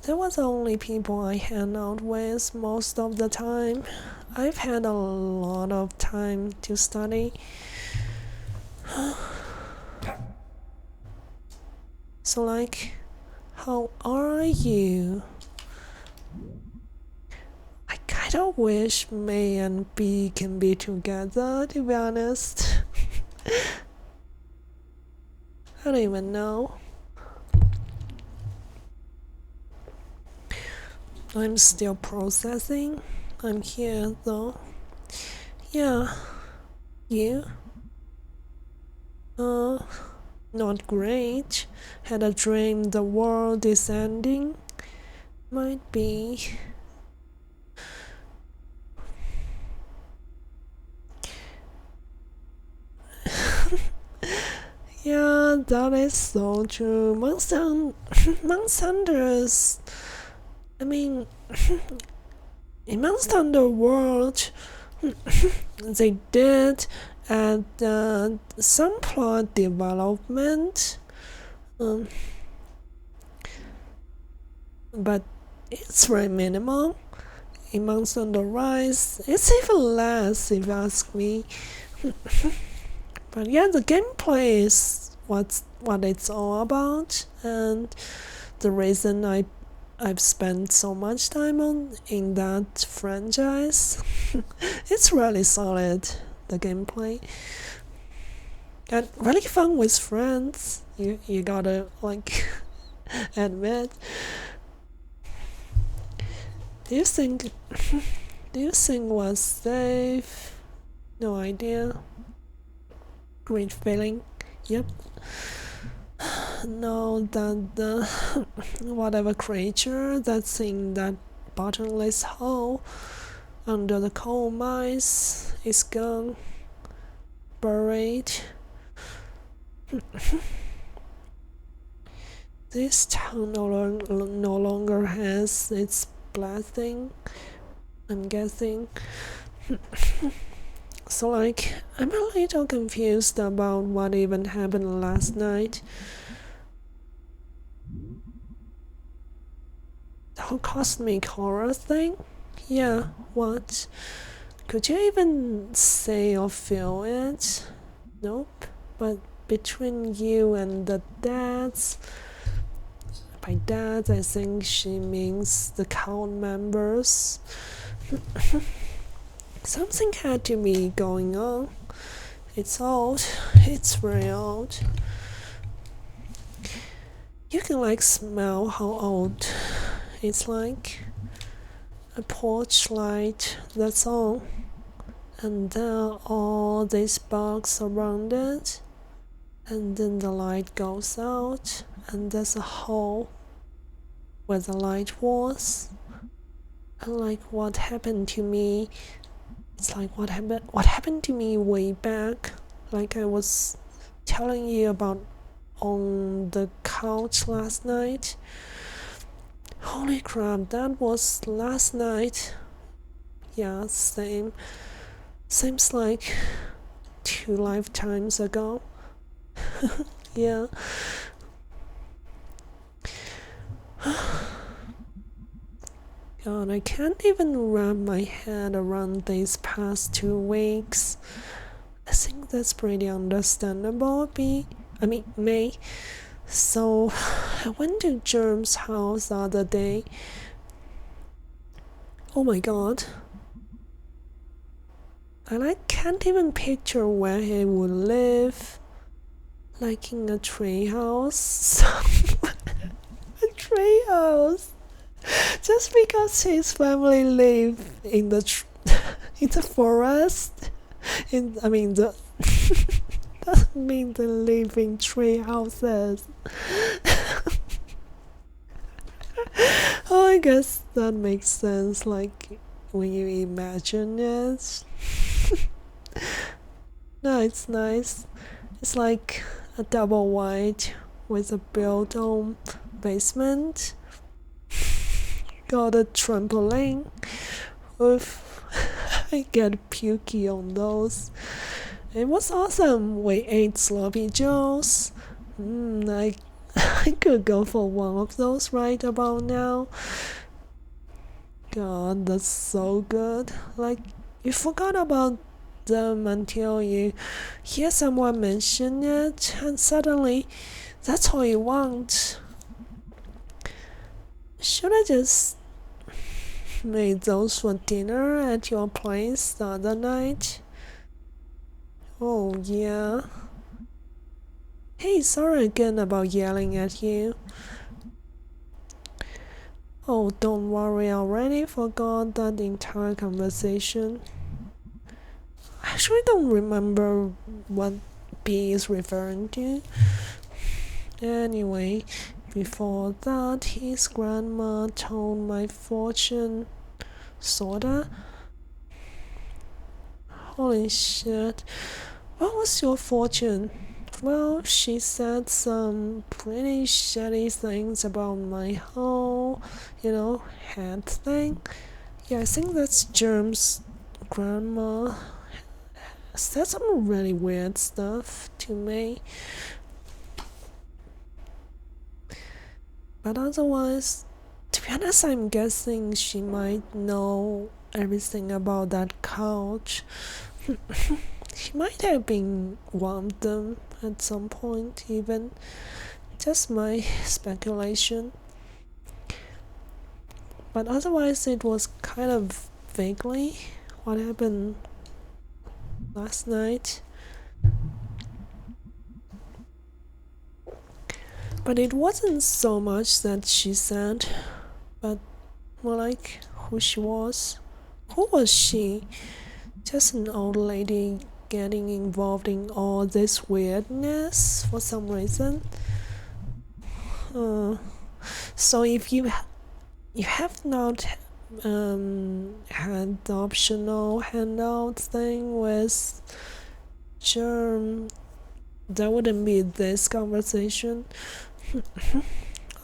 There was only people I hang out with most of the time. I've had a lot of time to study. So like, how are you? I kinda wish May and B can be together, to be honest. I don't even know. I'm still processing. I'm here though. Yeah. You? Not great. Had a dream the world is ending. Might be. Yeah, that is so true. Monster Hunters. I mean, in Monster Hunter World, they did add some plot development, but it's very minimal. In Monster Hunter Rise, it's even less if you ask me. But yeah, the gameplay is what it's all about, and the reason I've spent so much time in that franchise. It's really solid, the gameplay, and really fun with friends. You gotta like admit. Do you think was safe? No idea. Great feeling. Yep. Know that the whatever creature that's in that bottomless hole under the coal mines is gone, buried. This town no longer has its blessing, I'm guessing. So like, I'm a little confused about what even happened last night. The whole cosmic horror thing? Yeah, what? Could you even say or feel it? Nope. But between you and the dads, by dads I think she means the cult members. Something had to be going on. It's old. It's very old. You can like smell how old it's like. A porch light, that's all. And there are all these bugs around it. And then the light goes out, and there's a hole where the light was. And like what happened to me, it's like what happened to me way back, like I was telling you about on the couch last night. Holy crap, that was last night. Yeah, same. Seems like 2 lifetimes ago. Yeah. God, I can't even wrap my head around these past 2 weeks. I think that's pretty understandable, May. So, I went to Germ's house the other day. Oh my god. And I can't even picture where he would live. Like in a tree house. A tree house. Just because his family live in the in the forest. The doesn't mean they live in tree houses. Oh, I guess that makes sense. Like when you imagine it. No, it's nice. It's like a double wide with a built-on basement. Got a trampoline. Oof. I get pukey on those. It was awesome. We ate sloppy joes. I could go for one of those right about now. God, that's so good. Like, you forgot about them until you hear someone mention it, and suddenly that's all you want. Should I just made those for dinner at your place the other night? Oh, yeah. Hey, sorry again about yelling at you. Oh, don't worry, I already forgot that entire conversation. I actually don't remember what B is referring to. Anyway, before that, his grandma told my fortune. Sorta? Holy shit. What was your fortune? Well, she said some pretty shitty things about my whole, head thing. Yeah, I think that's Germ's grandma. Said some really weird stuff to me. But otherwise, to be honest, I'm guessing she might know everything about that couch. She might have been one of them at some point, even. Just my speculation. But otherwise, it was kind of vaguely what happened last night. But it wasn't so much that she said, but more like who she was. Who was she? Just an old lady getting involved in all this weirdness for some reason. So if you have not had the optional handout thing with Germ, there wouldn't be this conversation.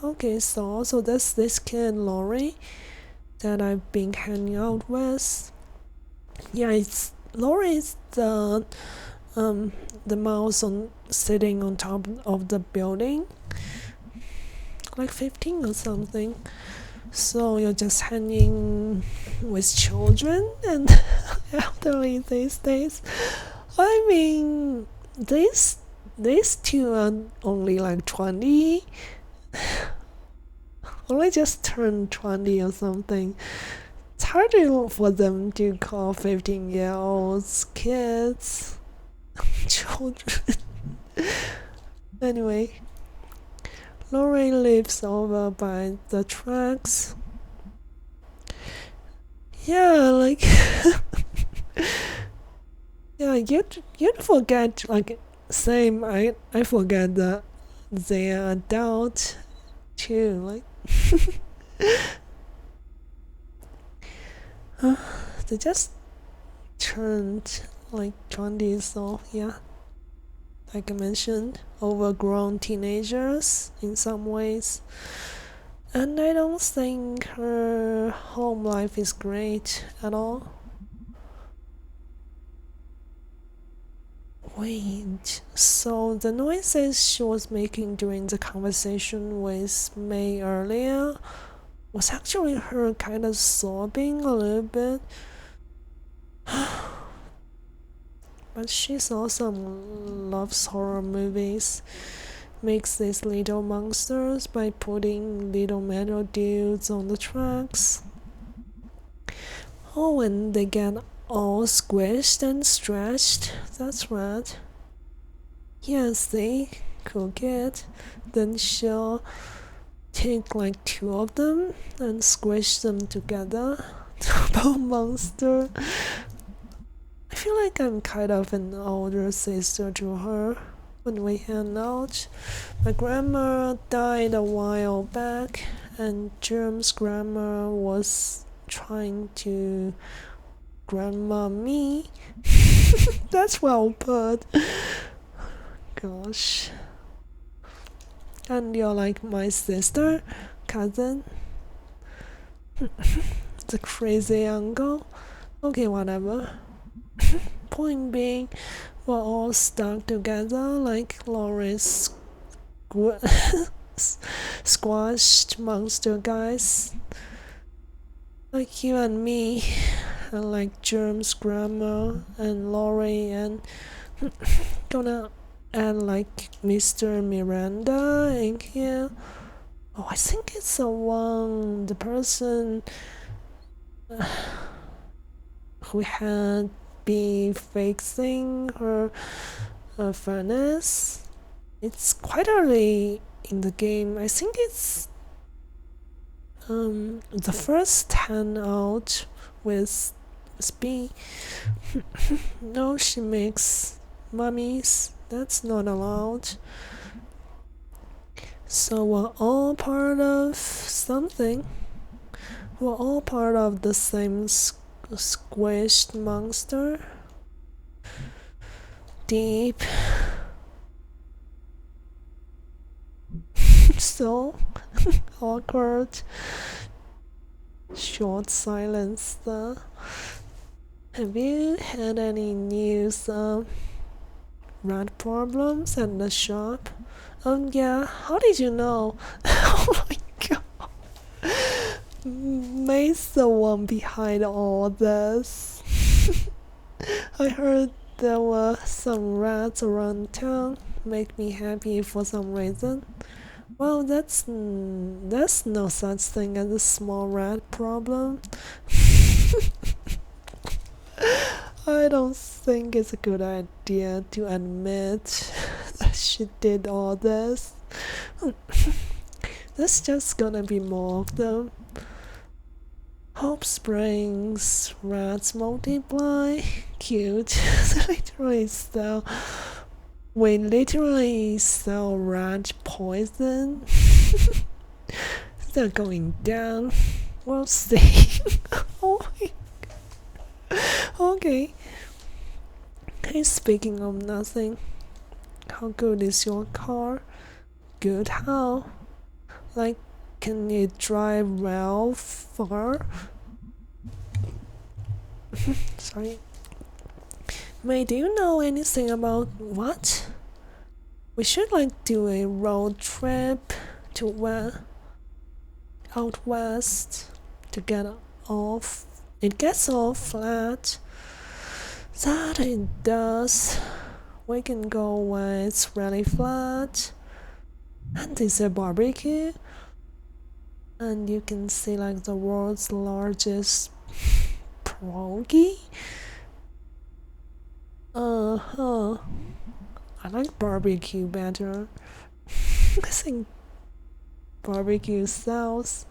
Okay, so also there's this kid Lori that I've been hanging out with. Yeah, Lori is the mouse sitting on top of the building, like 15 or something. So you're just hanging with children and elderly these days. I mean, these two are only like 20. Only just turned 20 or something. It's hard for them to call 15-year-olds kids. Children. Anyway, Lori lives over by the tracks. Yeah, like yeah, you'd forget, like, same, I forget that they're adult too, like they just turned like 20, so yeah, like I mentioned, overgrown teenagers in some ways. And I don't think her home life is great at all. Wait, so the noises she was making during the conversation with May earlier was actually her kind of sobbing a little bit? But she's awesome, loves horror movies, makes these little monsters by putting little metal dudes on the tracks. Oh, and they get all squished and stretched, that's right. Yes, they cook it, then she'll take like 2 of them and squish them together to build a monster. I feel like I'm kind of an older sister to her when we hang out. My grandma died a while back, and Germ's grandma was trying to grandma me. That's well put. Gosh. And you're like my sister, cousin, the crazy uncle. Okay, whatever. Point being, we're all stuck together like Laurie's squashed monster guys. Like you and me, and like Germ's grandma and Laurie, and gonna add like Mr. Miranda in here. Oh, I think it's the person who had been fixing her furnace. It's quite early in the game. I think it's the first hand out with B. No, she makes mummies. That's not allowed. So we're all part of something. We're all part of the same squished monster. Deep. So awkward. Short silence. Have you had any news rat problems at the shop? Yeah, how did you know? Oh my god. May's the one behind all this. I heard there were some rats around town. Make me happy for some reason. Well, there's no such thing as a small rat problem. I don't think it's a good idea to admit that she did all this. There's just gonna be more of them. Hope springs, rats multiply. Cute. We literally sell rat poison. They're going down. We'll see. Oh my god. Okay. Hey, speaking of nothing, how good is your car? Good how? Like, can it drive well far? Sorry. May, do you know anything about what? We should like do a road trip to out west to get off. It gets all flat. That it does. We can go where it's really flat. And there's a barbecue. And you can see like the world's largest pierogi. I like barbecue better. I think barbecue sells.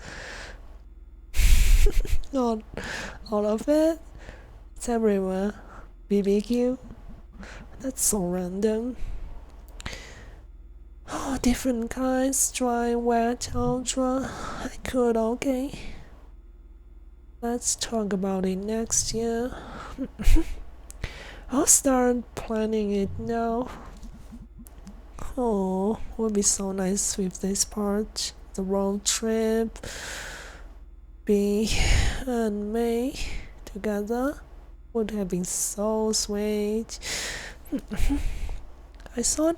Not all of it. It's everywhere. BBQ. That's so random. Oh, different kinds. Dry, wet, ultra. I could, okay. Let's talk about it next year. I'll start planning it now. Oh, would be so nice with this part. The road trip. B and May together would have been so sweet. I thought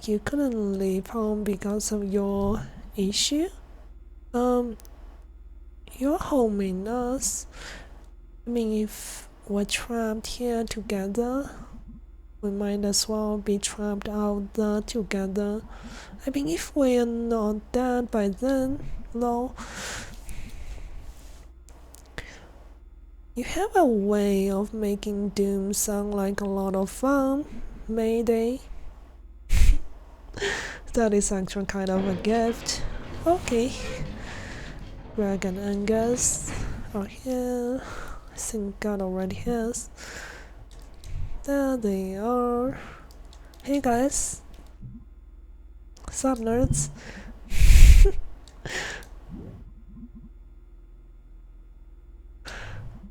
you couldn't leave home because of your issue. Um, you're home in us. I mean, if we're trapped here together, we might as well be trapped out there together. I mean, if we're not dead by then, though, you have a way of making doom sound like a lot of fun, Mayday. That is actually kind of a gift. Okay. Greg and Angus are here. I think God already has. There they are. Hey guys. What's up, nerds?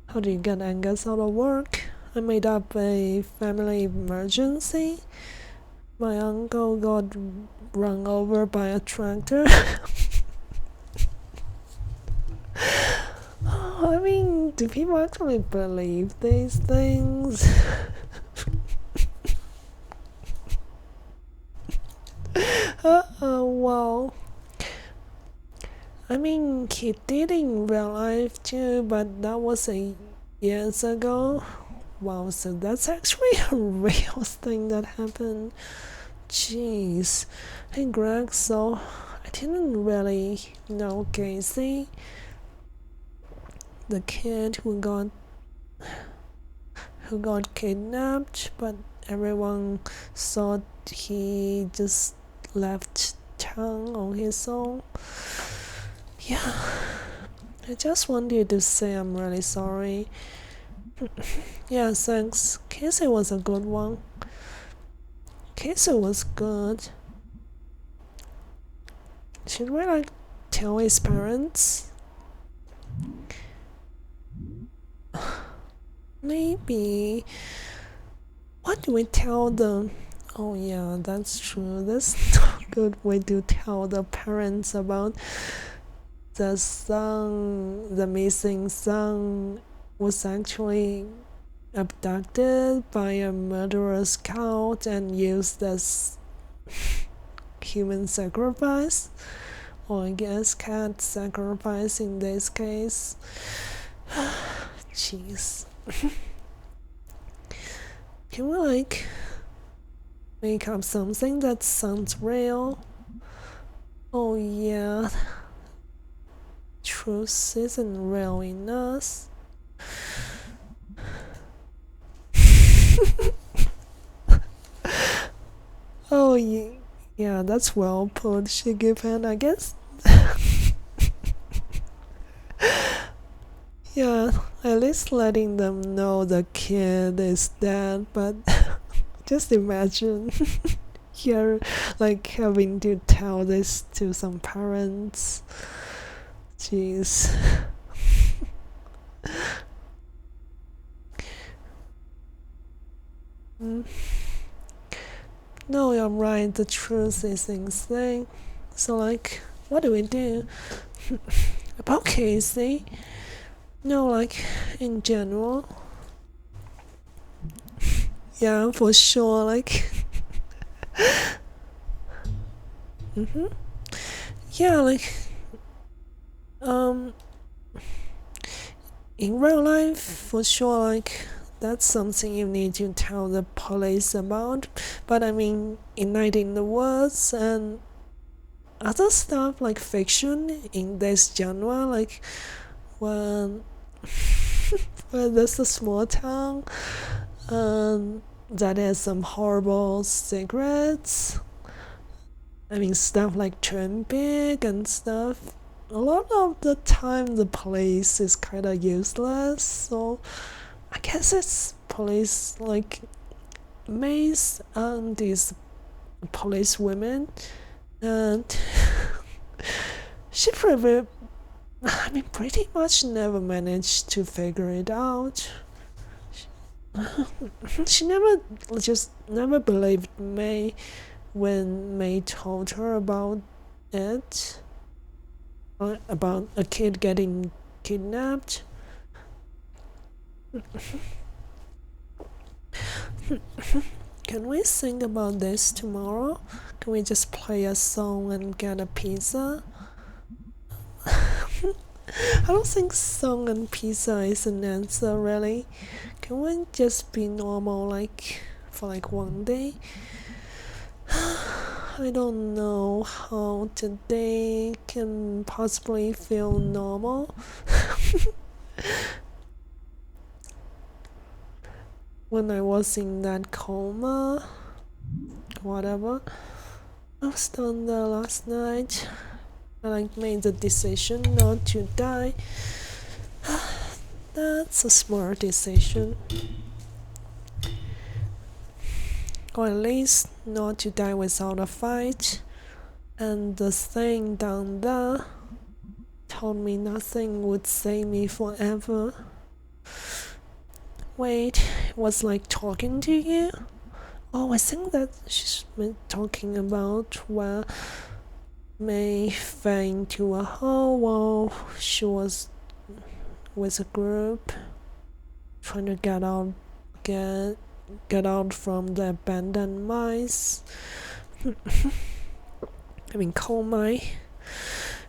How do you get Angus out of work? I made up a family emergency. My uncle got run over by a tractor. I mean, do people actually believe these things? Wow. I mean, he did in real life too, but that was years ago. Wow, so that's actually a real thing that happened. Jeez. Hey Greg, so I didn't really know Casey, the kid who got kidnapped, but everyone thought he just left town on his own. Yeah, I just wanted to say I'm really sorry. Yeah, thanks. Casey was a good one. Casey was good. Should we tell his parents? Maybe. What do we tell them? Oh yeah, that's true. That's not a good way to tell the parents about the missing son was actually abducted by a murderous cult and used as human sacrifice, or I guess cat sacrifice in this case. Jeez. Can we make up something that sounds real? Oh yeah, truth isn't real in us. Oh yeah, that's well put, Shigepan, I guess. Yeah, at least letting them know the kid is dead, but just imagine here having to tell this to some parents. Jeez. No, you're right, the truth is insane. So what do we do? About Casey? No, in general. Yeah, for sure, yeah, in real life, for sure, that's something you need to tell the police about. But I mean, in 19 the words and other stuff like fiction in this genre, when there's a small town that has some horrible secrets. I mean, stuff like Twin Peaks and stuff. A lot of the time, the police is kind of useless. So I guess it's police maids and these police women, and she pretty much never managed to figure it out. She never believed May when May told her about it, about a kid getting kidnapped. Can we think about this tomorrow? Can we just play a song and get a pizza? I don't think song and pizza is an answer, really. Can we just be normal, for one day? I don't know how today can possibly feel normal. When I was in that coma, whatever, I was down there last night. I made the decision not to die. That's a smart decision. Or at least not to die without a fight. And the thing down there told me nothing would save me forever. Wait, it was like talking to you? Oh, I think that she's been talking about where May fell into a hole while she was with a group trying to get out from the abandoned mines. Coal mine.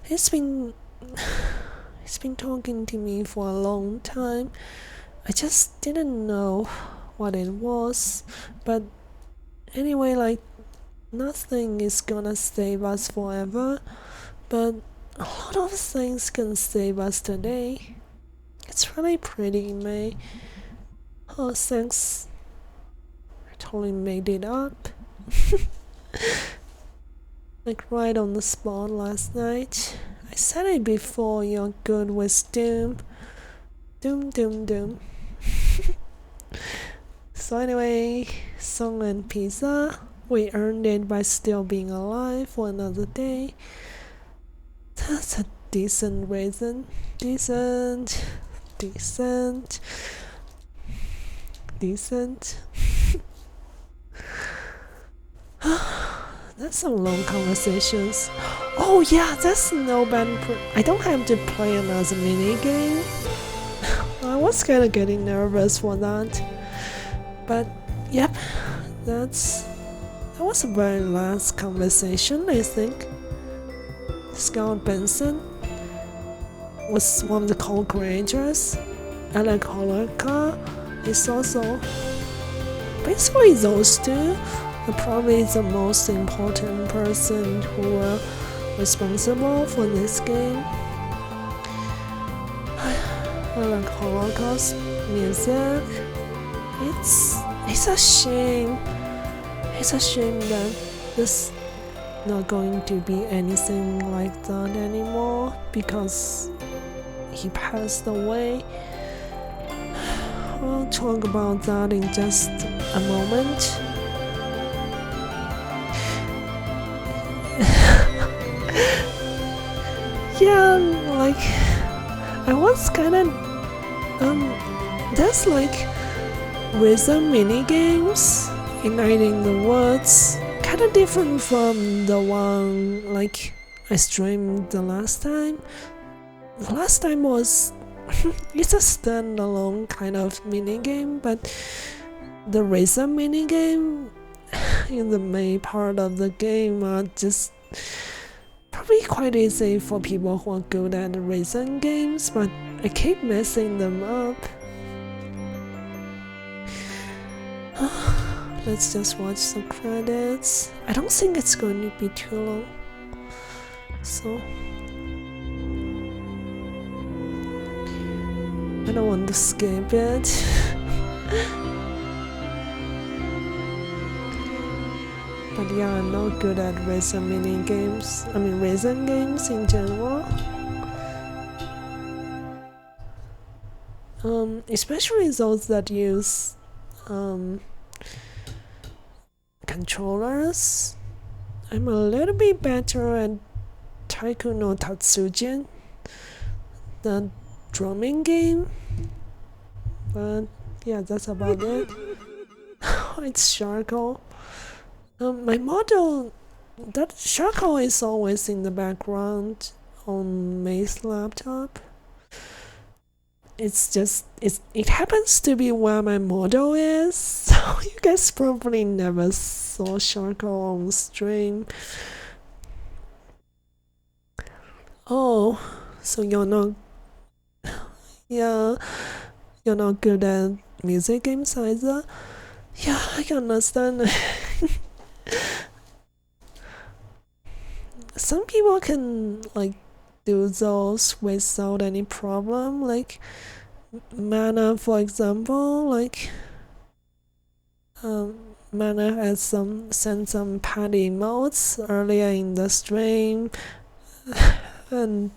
He's been talking to me for a long time. I just didn't know what it was, but anyway, nothing is gonna save us forever, but a lot of things can save us today. It's really pretty, May. Oh, thanks. I totally made it up. Right on the spot last night. I said it before, you're good with doom. Doom, doom, doom. So anyway, song and pizza. We earned it by still being alive for another day. That's a decent reason. Decent. That's some long conversations. Oh yeah, that's no bad. I don't have to play another mini game. I was kind of getting nervous for that. But yep, that was a very last conversation, I think. Scott Benson was one of the co-creators. Alec Hollerka is also. Basically, those two are probably the most important person who were responsible for this game. Alec Hollerka's music. It's a shame. It's a shame that there's not going to be anything like that anymore because he passed away. We'll talk about that in just a moment. Yeah, I was kinda there's rhythm mini games igniting the words, kinda different from the one I streamed the last time. The last time was it's a standalone kind of mini game, but the rhythm mini game in the main part of the game are just probably quite easy for people who are good at rhythm games, but I keep messing them up. Let's just watch the credits. I don't think it's going to be too long, so I don't want to skip it. But yeah, I'm not good at rhythm mini games. Rhythm games in general. Especially those that use controllers. I'm a little bit better at Taiko no Tatsujin, the drumming game. But yeah, that's about it. It's charcoal. My model, that charcoal is always in the background on May's laptop. it happens to be where my model is. So you guys probably never saw Sharko on stream. Oh, so you're not, yeah, you're not good at music games either? Yeah, I can understand. Some people can like do those without any problem, like Mana, for example. Like Mana has sent some party emotes earlier in the stream, and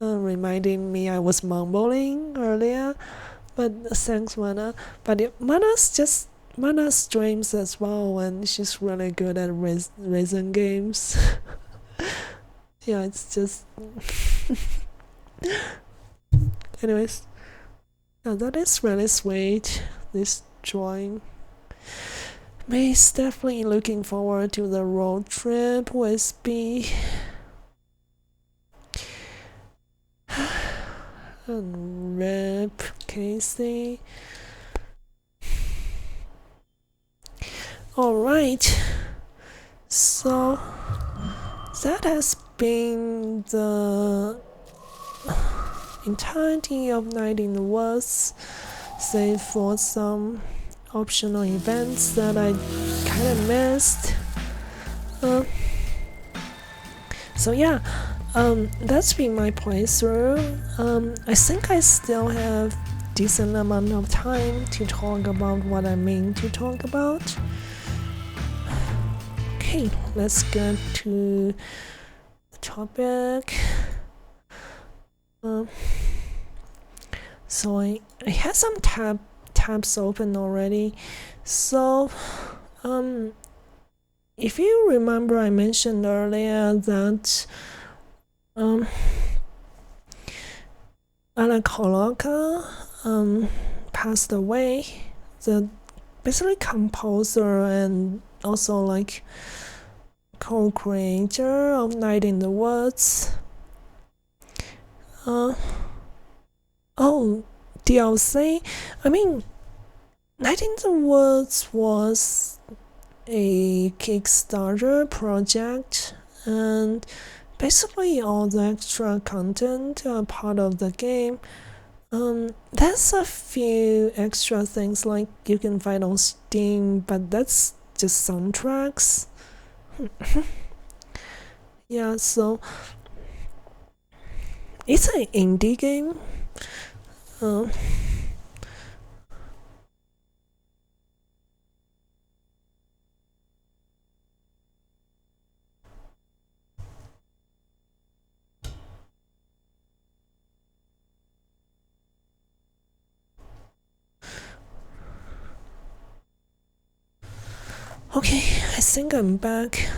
reminding me I was mumbling earlier. But thanks, Mana. But Mana streams as well, and she's really good at racing games. Yeah, it's just. Anyways, yeah, that is really sweet. This drawing. May's definitely looking forward to the road trip with B. And Rip Casey. Alright, so that has been the entirety of Night in the Woods, save for some optional events that I kinda missed. So yeah, that's been my playthrough. I think I still have decent amount of time to talk about what I mean to talk about. Okay, let's get to the topic. So I had some tabs open already. So if you remember, I mentioned earlier that Alec Holoka passed away. The basically composer and also like co-creator of Night in the Woods. Oh, DLC. I mean, Night in the Woods was a Kickstarter project, and basically all the extra content are part of the game. There's a few extra things like you can find on Steam, but that's just soundtracks. Yeah, so it's an indie game. Okay, I think I'm back.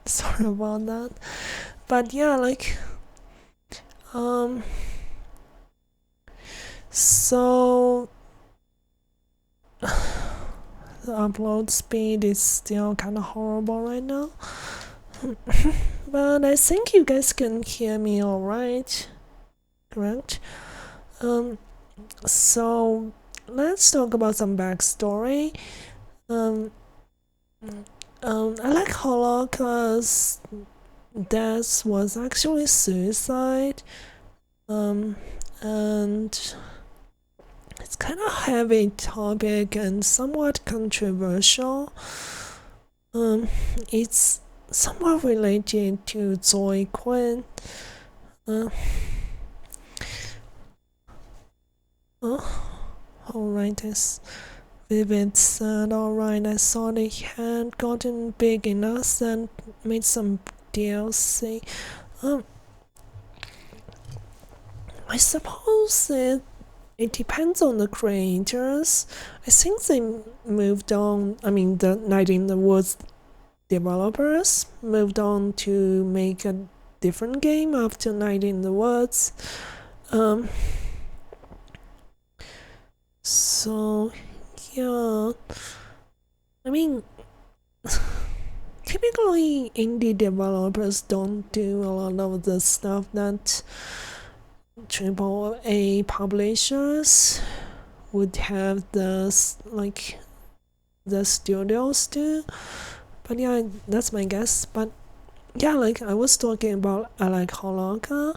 Sorry about that. But yeah, like so the upload speed is still kind of horrible right now. But I think you guys can hear me alright, correct? So let's talk about some backstory. Alec Holocaust's death was actually suicide, and it's kind of heavy topic and somewhat controversial. It's somewhat related to Zoe Quinn. Alright, as Vivid said, alright, I thought it had gotten big enough and made some DLC. I suppose it depends on the creators. I think they moved on, the Night in the Woods developers moved on to make a different game after Night in the Woods. So yeah, typically indie developers don't do a lot of the stuff that AAA publishers would have the studios do. But yeah, that's my guess. But yeah, like I was talking about Alec Holaka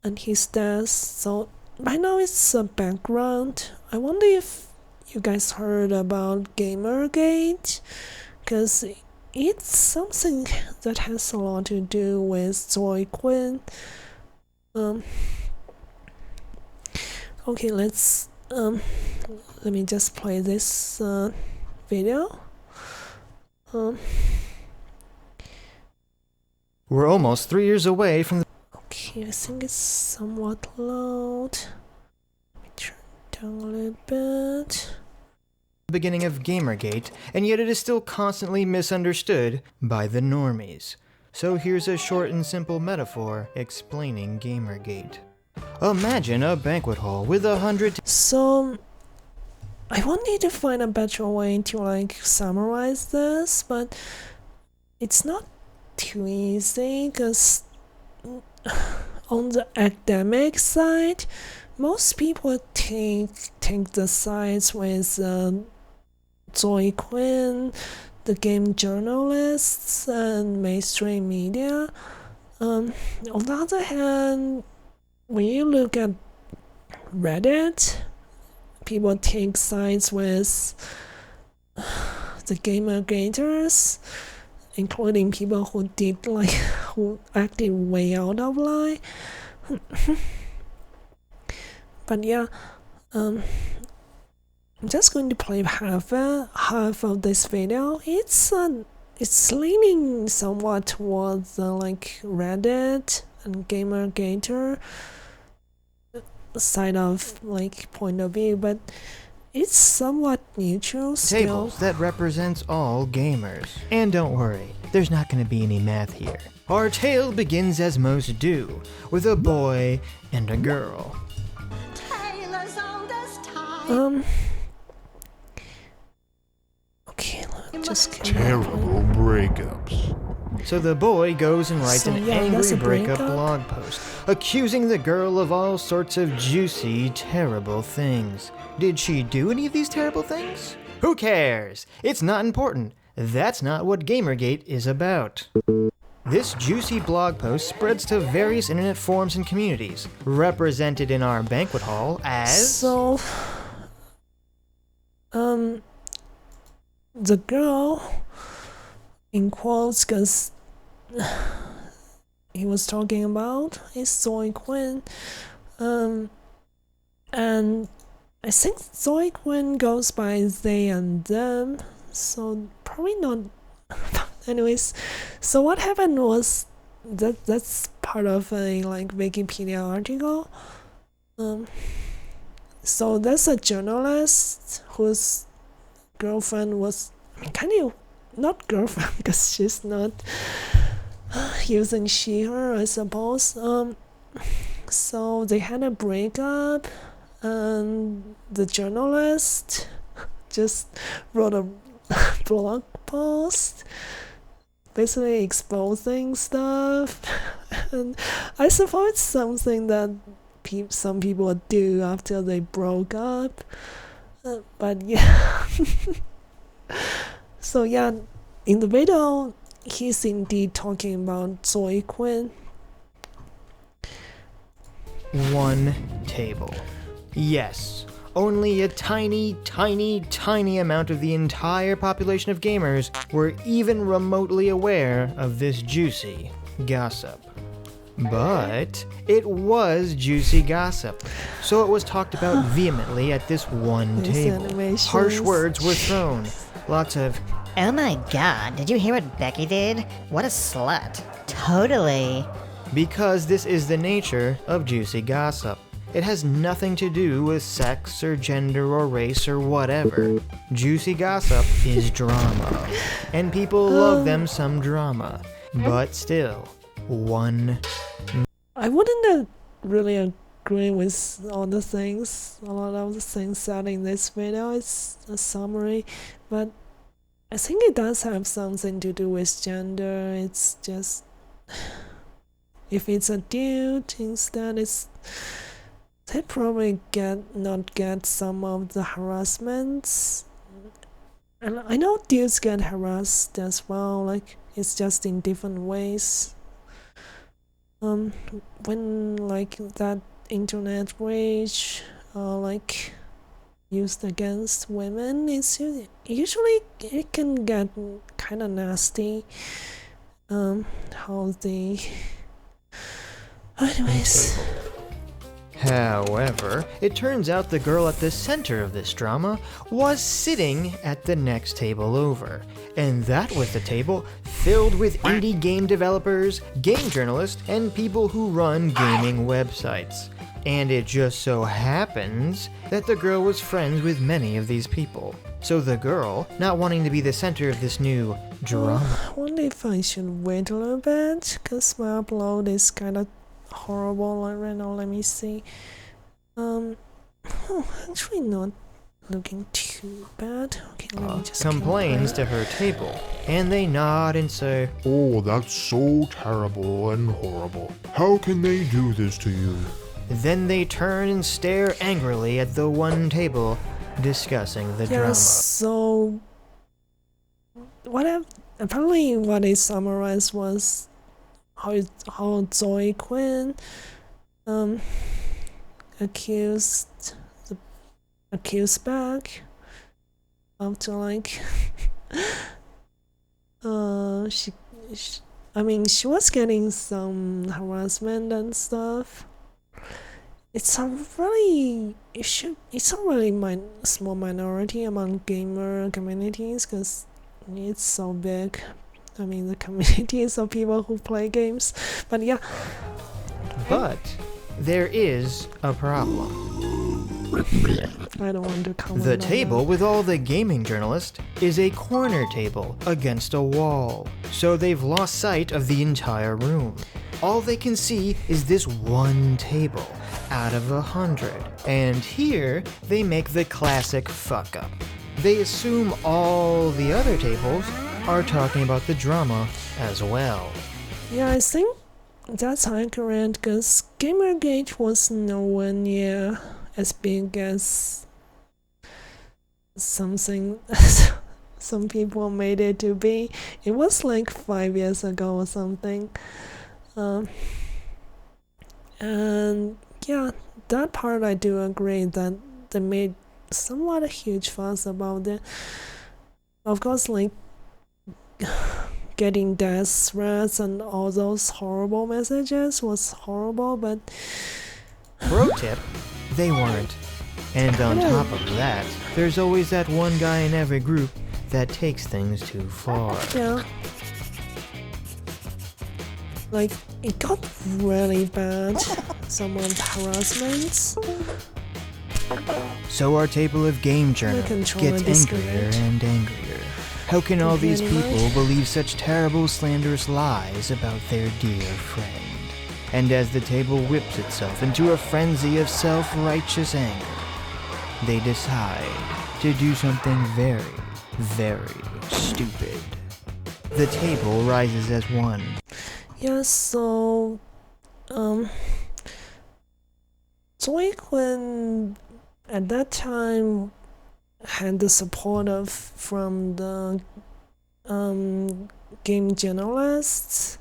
and his death. So right now it's a background. I wonder if you guys heard about Gamergate, because it's something that has a lot to do with Zoe Quinn. Okay, let me just play this video. We're almost 3 years away from the Okay, I think it's somewhat loud. Let me turn it down a little bit. beginning of Gamergate, and yet it is still constantly misunderstood by the normies. So here's a short and simple metaphor explaining Gamergate. Imagine a banquet hall with 100 So I wanted to find a better way to summarize this, but it's not too easy, because on the academic side, most people take the sides with Zoe Quinn, the game journalists, and mainstream media. On the other hand, when you look at Reddit, people take sides with the Gamergaters, including people who acted way out of line. But yeah, I'm just going to play half of this video. It's leaning somewhat towards Reddit and Gamergater side of point of view, but it's somewhat neutral still. tables that represents all gamers. And don't worry, there's not going to be any math here. Our tale begins as most do, with a boy and a girl. Okay, just Terrible breakups. So the boy goes and writes an angry that's a breakup breakup. blog post, accusing the girl of all sorts of juicy, terrible things. Did she do any of these terrible things? Who cares? It's not important. That's not what Gamergate is about. This juicy blog post spreads to various internet forums and communities, represented in our banquet hall as... So, the girl, in quotes, because he was talking about, is Zoe Quinn. And I think Zoe Quinn goes by they and them, so probably not. Anyways, so what happened was that's part of a Wikipedia article. So there's a journalist whose girlfriend was kind of not girlfriend because she's not using she her, I suppose. So they had a breakup, and the journalist just wrote a blog post basically exposing stuff. And I suppose it's something that some people do after they broke up, but yeah. So yeah, in the video he's indeed talking about Zoe Quinn. One table. Yes, only a tiny, tiny, tiny amount of the entire population of gamers were even remotely aware of this juicy gossip. But it was juicy gossip, so it was talked about vehemently at this one These table. animations. Harsh words were thrown, lots of Oh my god, did you hear what Becky did? What a slut. Totally. because this is the nature of juicy gossip. It has nothing to do with sex or gender or race or whatever. Juicy gossip is drama, and people love them some drama. But still, one. I wouldn't really agree with all the things, a lot of the things said in this video. It's a summary, but I think it does have something to do with gender. It's just if it's a dude instead, they probably not get some of the harassments. And I know dudes get harassed as well, like it's just in different ways. When like that internet rage like used against women, it's usually it can get kind of nasty. How they anyways. However, it turns out the girl at the center of this drama was sitting at the next table over. And that was the table filled with indie game developers, game journalists, and people who run gaming websites. And it just so happens that the girl was friends with many of these people. So the girl, not wanting to be the center of this new drama. I wonder if I should wait a little bit, because my upload is kind of horrible right now. Let me see. Actually not looking too bad. Okay, let me just Complains to her table, and they nod and say, Oh, that's so terrible and horrible. How can they do this to you? Then they turn and stare angrily at the one table, discussing the drama. So apparently what it summarized was how Zoe Quinn accused back after like she was getting some harassment and stuff. It's a really small minority among gamer communities because it's so big. I mean, the communities of people who play games. But yeah. But there is a problem. I don't want to comment The on table that. with all the gaming journalists is a corner table against a wall. So they've lost sight of the entire room. All they can see is this one table out of 100. And here they make the classic fuck up. They assume all the other tables are talking about the drama as well. Yeah, I think that's accurate because Gamergate was nowhere near as big as something some people made it to be. It was like 5 years ago or something. And yeah, that part I do agree that they made somewhat a huge fuss about it. Of course, like getting death threats and all those horrible messages was horrible, but Pro tip, they weren't. And on top of that, there's always that one guy in every group that takes things too far. yeah. Like, it got really bad, some of the harassments. So our table of game journalists controller gets angrier disconnect. and angrier. How can all these Pretty people much. believe such terrible, slanderous lies about their dear friend? And as the table whips itself into a frenzy of self-righteous anger, they decide to do something very, very stupid. The table rises as one. Yeah, so Zoe Quinn at that time had the support from the game journalists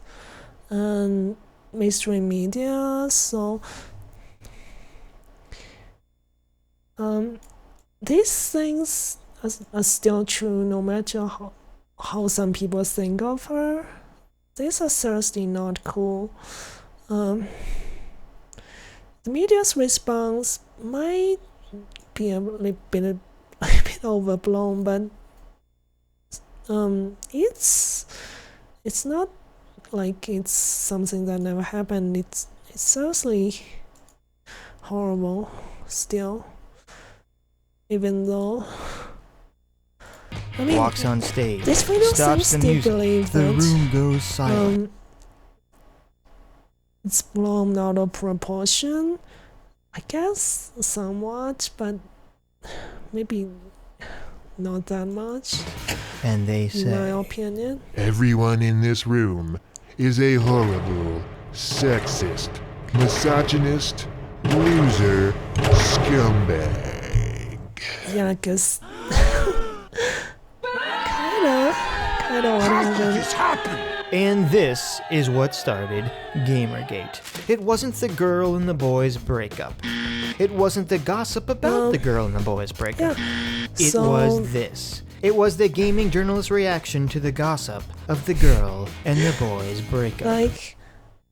and mainstream media, so these things are still true no matter how some people think of her. These are seriously not cool. The media's response might be a bit overblown, but it's not like it's something that never happened. It's seriously horrible still, even though I mean, Walks on stage, this video stops seems the to music, believe the that room goes silent. it's blown out of proportion. I guess somewhat, but maybe not that much. And they in my say, opinion. Everyone in this room is a horrible, sexist, misogynist, loser, scumbag. Yeah, I guess. kinda what happened. and this is what started Gamergate. It wasn't the girl and the boys breakup. It wasn't the gossip about the girl and the boys breakup. Yeah. It So- was this. It was the gaming journalist's reaction to the gossip of the girl and the boys breakup. Like,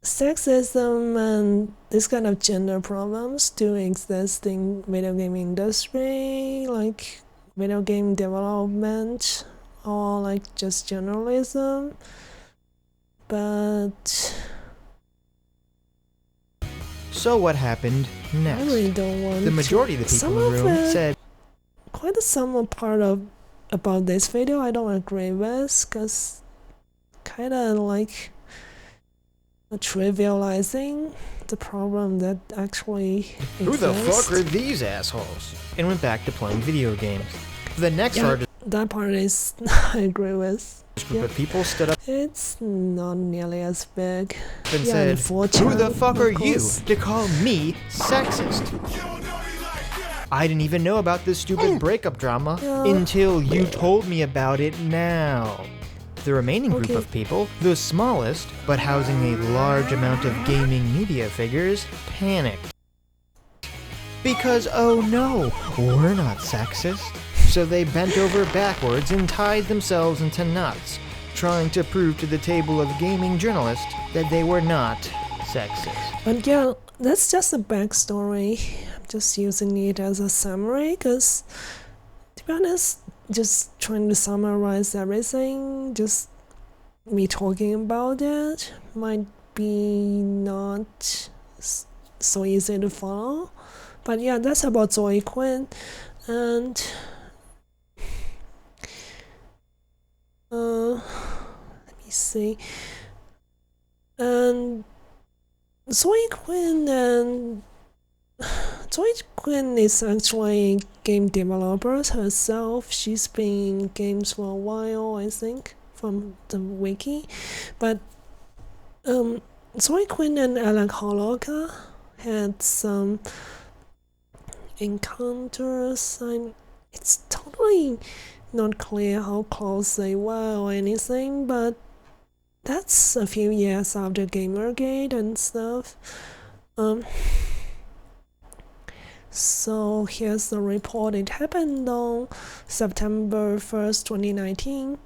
sexism and this kind of gender problems do exist in video game industry, like video game development or like just journalism. But So what happened I next? really don't want The majority of the people Some in the of room it- said, quite some part of about this video I don't agree with, because kind of like trivializing the problem that actually "Who the exists. fuck are these assholes?" and went back to playing video games. The next Yeah, artist that part is I agree with. group of people stood up It's not nearly as big. and Yeah, said, unfortunately, "Who the fuck of are you course. to call me sexist?" I didn't even know about this stupid breakup drama Yeah. until you told me about it now. The remaining group Okay. of people, the smallest, but housing a large amount of gaming media figures, panicked. Because, oh no, we're not sexist. So they bent over backwards and tied themselves into knots, trying to prove to the table of gaming journalists that they were not sexist. But yeah, that's just a backstory. I'm just using it as a summary because, to be honest, just trying to summarize everything, just me talking about it might be not so easy to follow. But yeah, that's about Zoe Quinn. And let me see. And Zoe Quinn is actually a game developer herself. She's been in games for a while, I think, from the wiki. But Zoe Quinn and Alec Holoka had some encounters, and it's totally not clear how close they were or anything, but that's a few years after Gamergate and stuff. So here's the report. It happened on September 1st, 2019.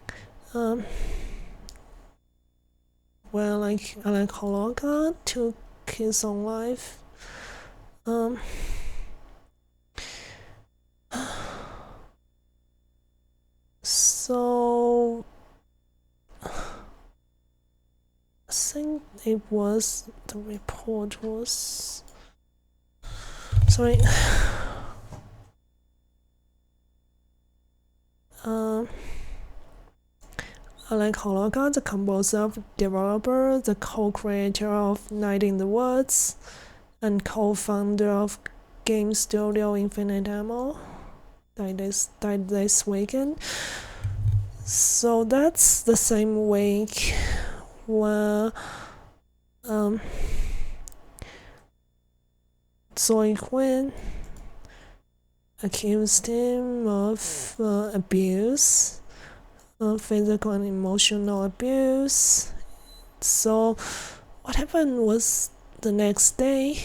Where like Alec Holoka took his own life. So I think it was the report was sorry. Alec Holoka, the composer, developer, the co-creator of Night in the Woods, and co-founder of game studio Infinite Ammo, died this weekend. So that's the same week where Zoe Quinn accused him of abuse, physical and emotional abuse. So what happened was the next day,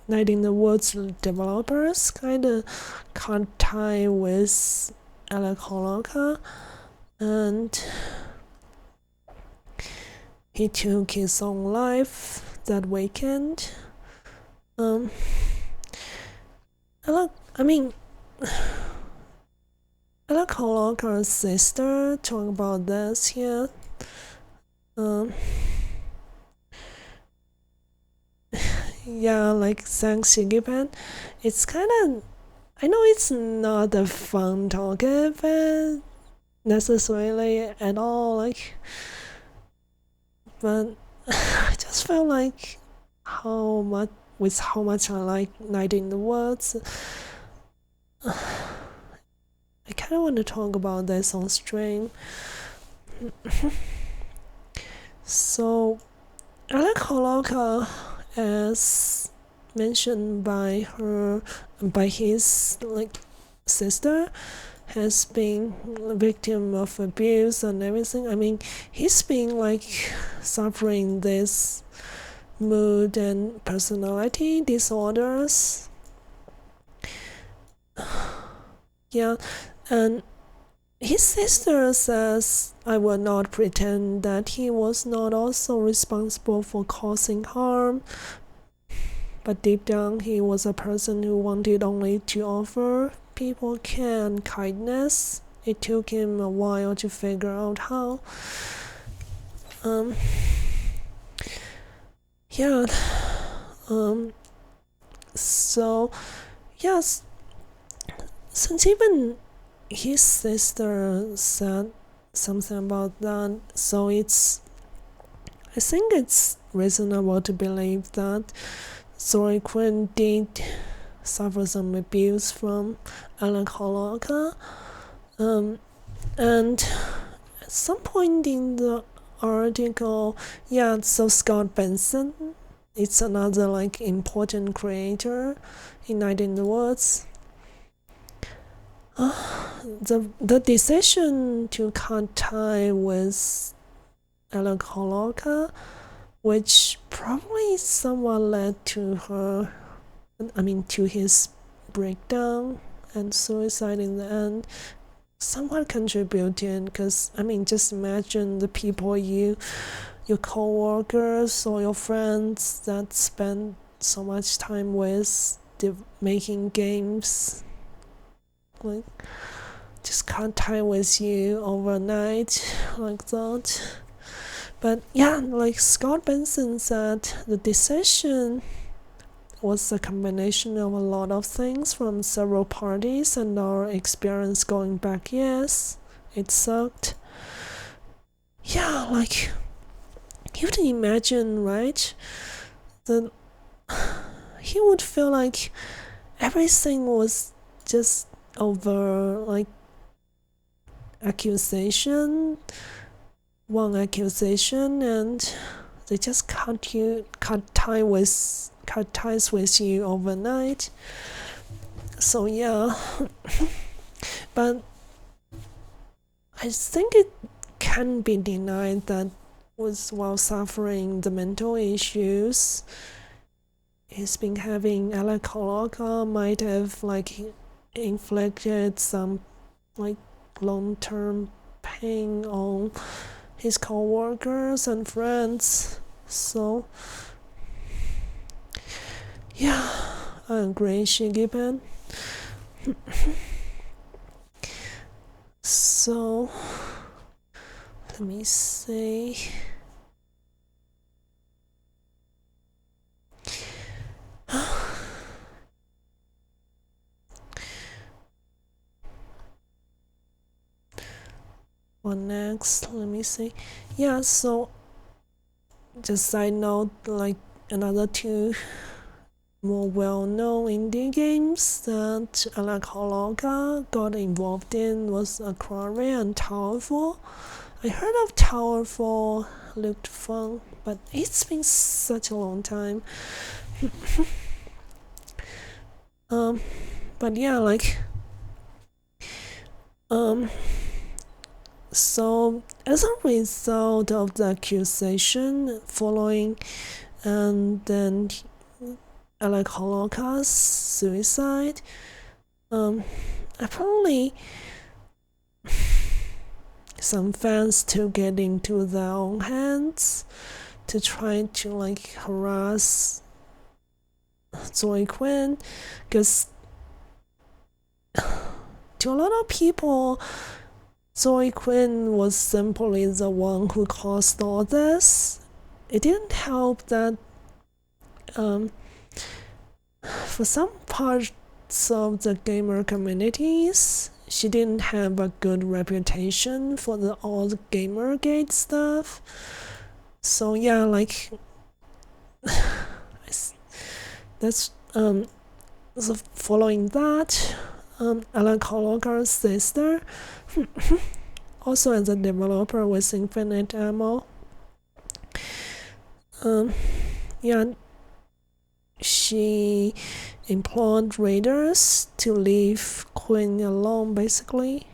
Night in the Woods developers kind of cut tie with Alec Holoka, and he took his own life that weekend. Alec Holoka's sister talked about this here. Yeah, like thanks Shigipan. It's kind of, I know it's not a fun topic, but necessarily at all, like, but I just felt like how much I like Night in the Woods. I kind of want to talk about this on stream. So, Alec Holoka, as mentioned by his sister, has been a victim of abuse and everything. I mean, he's been suffering this mood and personality disorders. Yeah, and his sister says, I will not pretend that he was not also responsible for causing harm, but deep down he was a person who wanted only to offer people care and kindness. It took him a while to figure out how. So, yes, since even his sister said something about that, so I think it's reasonable to believe that Zoe Quinn did suffer some abuse from Alec Holoka. And at some point in the article, so Scott Benson, it's another important creator in Night in the Woods. The decision to cut tie with Alec Holoka, which probably somewhat led to his breakdown and suicide in the end, somewhat contributed, because just imagine the people your co-workers or your friends that spend so much time with making games, just can't tie with you overnight like that. But Scott Benson said, the decision was a combination of a lot of things from several parties and our experience going back years. It sucked. You would imagine, right? That he would feel like everything was just over one accusation, and they just cut ties with you overnight. So but I think it can be denied that while suffering the mental issues he's been having, Alec Holoka might have inflicted some long-term pain on his co-workers and friends. So I agree, Shigiban. So let me see. What next? Let me see. So just side note, another two more well-known indie games that Alec Holoka got involved in was Aquaria and Towerfall. I heard of Towerfall, looked fun, but it's been such a long time. So as a result of the accusation following, and then Alec Holocaust suicide, apparently some fans took it into their own hands to try to harass Zoe Quinn, because to a lot of people Zoe Quinn was simply the one who caused all this. It didn't help that for some parts of the gamer communities, she didn't have a good reputation for all the Gamergate stuff. So that's so following that, Alan Kolokar's sister, also as a developer with infinite ammo. Yeah, she implored readers to leave Quinn alone, basically.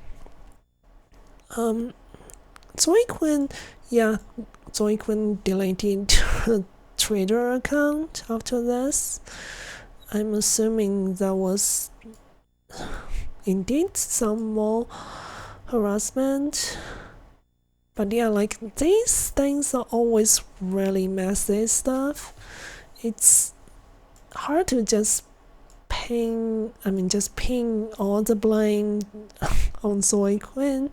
Zoe Quinn deleted her Twitter account after this. I'm assuming that was indeed some more harassment. But yeah, like these things are always really messy stuff. It's hard to just pin all the blame on Zoe Quinn.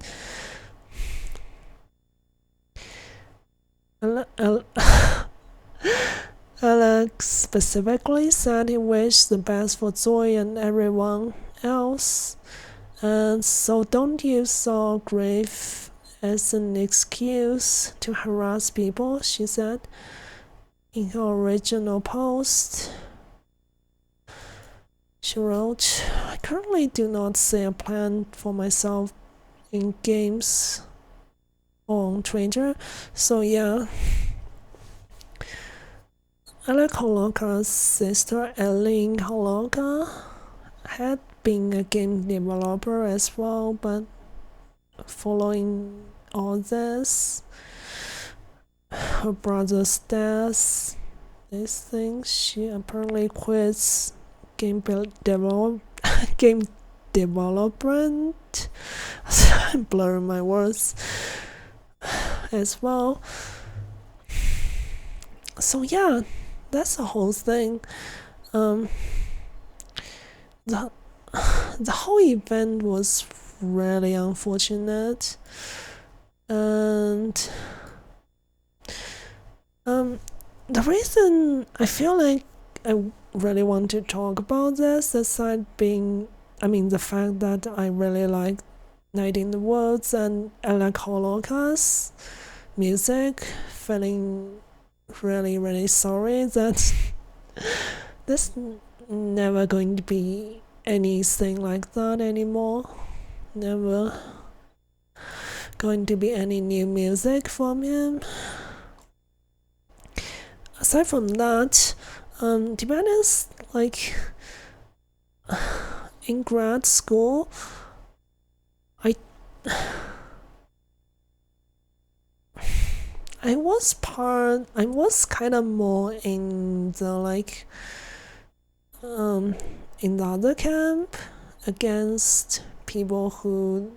Alex specifically said he wished the best for Zoe and everyone else, and so don't use our grief as an excuse to harass people, she said in her original post. She wrote, I currently do not see a plan for myself in games or on Twitter, so yeah. Alec Holocau's sister Eileen Holocau had been a game developer as well, but following all this, her brother's death, these things, she apparently quits game development. I'm blurring my words as well. So yeah, that's the whole thing. The whole event was really unfortunate, and the reason I feel like I really want to talk about this, aside being, the fact that I really like Night in the Woods and Alec Holocau's music, feeling really, really sorry that there's never going to be anything like that anymore. Never going to be any new music from him. Aside from that, to be honest, like in grad school, I was kind of more in the in the other camp against people who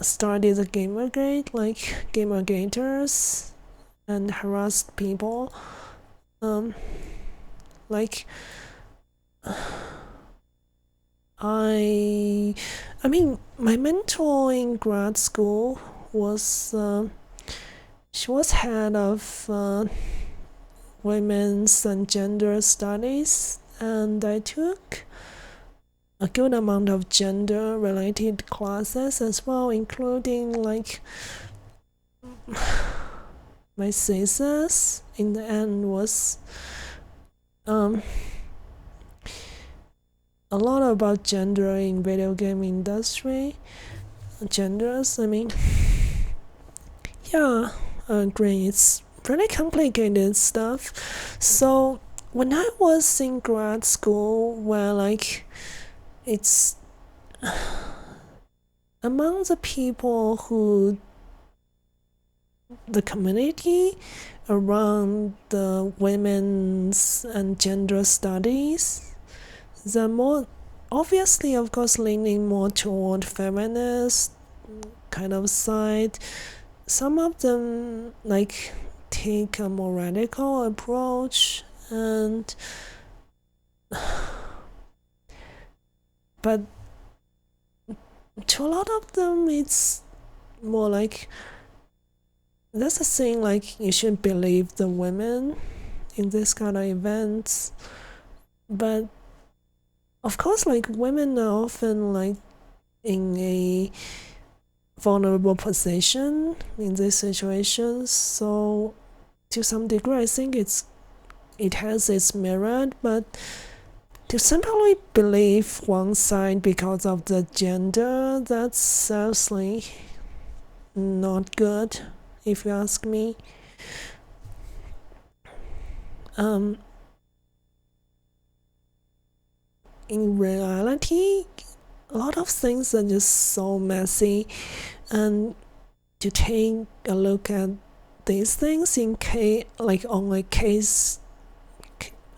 started the Gamergate, like Gamergaters, and harassed people. My mentor in grad school was she was head of women's and gender studies, and I took a good amount of gender related classes as well, including my thesis in the end was a lot about gender in video game industry. Genders, yeah, I agree, it's really complicated stuff. So when I was in grad school, where it's among the people who the community around the women's and gender studies, they're more obviously, of course, leaning more toward feminist kind of side. Some of them take a more radical approach, but to a lot of them it's more that's the thing, you should believe the women in this kind of events. But of course, women are often in a vulnerable position in these situations, so to some degree I think it has its merit, but To simply believe one side because of the gender, that's seriously not good, if you ask me. In reality, a lot of things are just so messy, and to take a look at these things in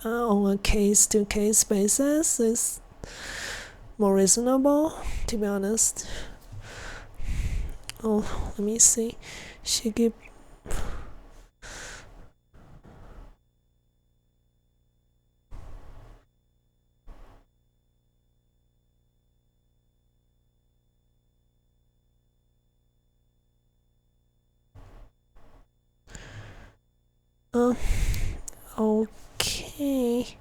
on a case-to-case basis is more reasonable, to be honest. Oh, let me see. She give. Okay.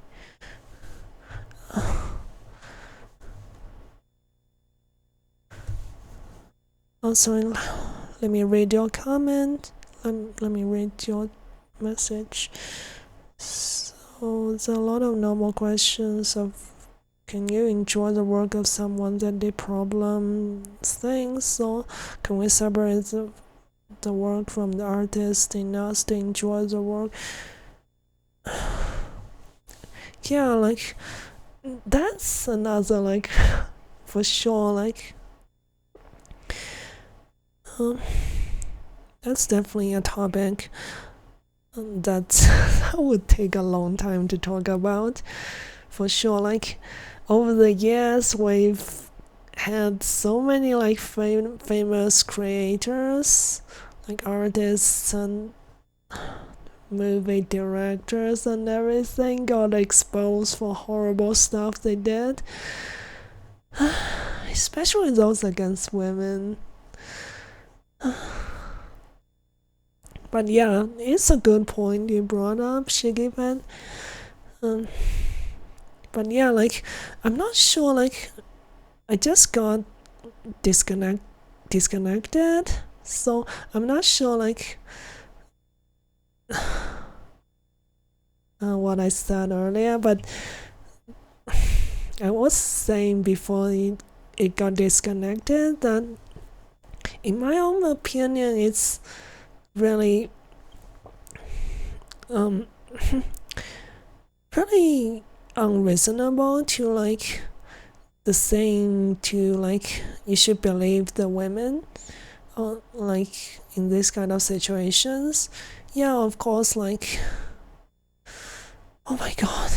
Also, let me read your comment. Let me read your message. So there's a lot of normal questions of, can you enjoy the work of someone that did problem things? So can we separate the work from the artist in us to enjoy the work? Yeah, like that's another, like, for sure, like that's definitely a topic that would take a long time to talk about, for sure. Like over the years, we've had so many like famous creators, like artists and movie directors and everything, got exposed for horrible stuff they did, especially those against women. But yeah, it's a good point you brought up, Shigipan. But yeah, like I'm not sure, like I just got disconnected, so I'm not sure, like what I said earlier, but I was saying before it got disconnected that in my own opinion it's really really unreasonable to like the saying to like you should believe the women, or like in this kind of situations. Yeah, of course, like oh my god,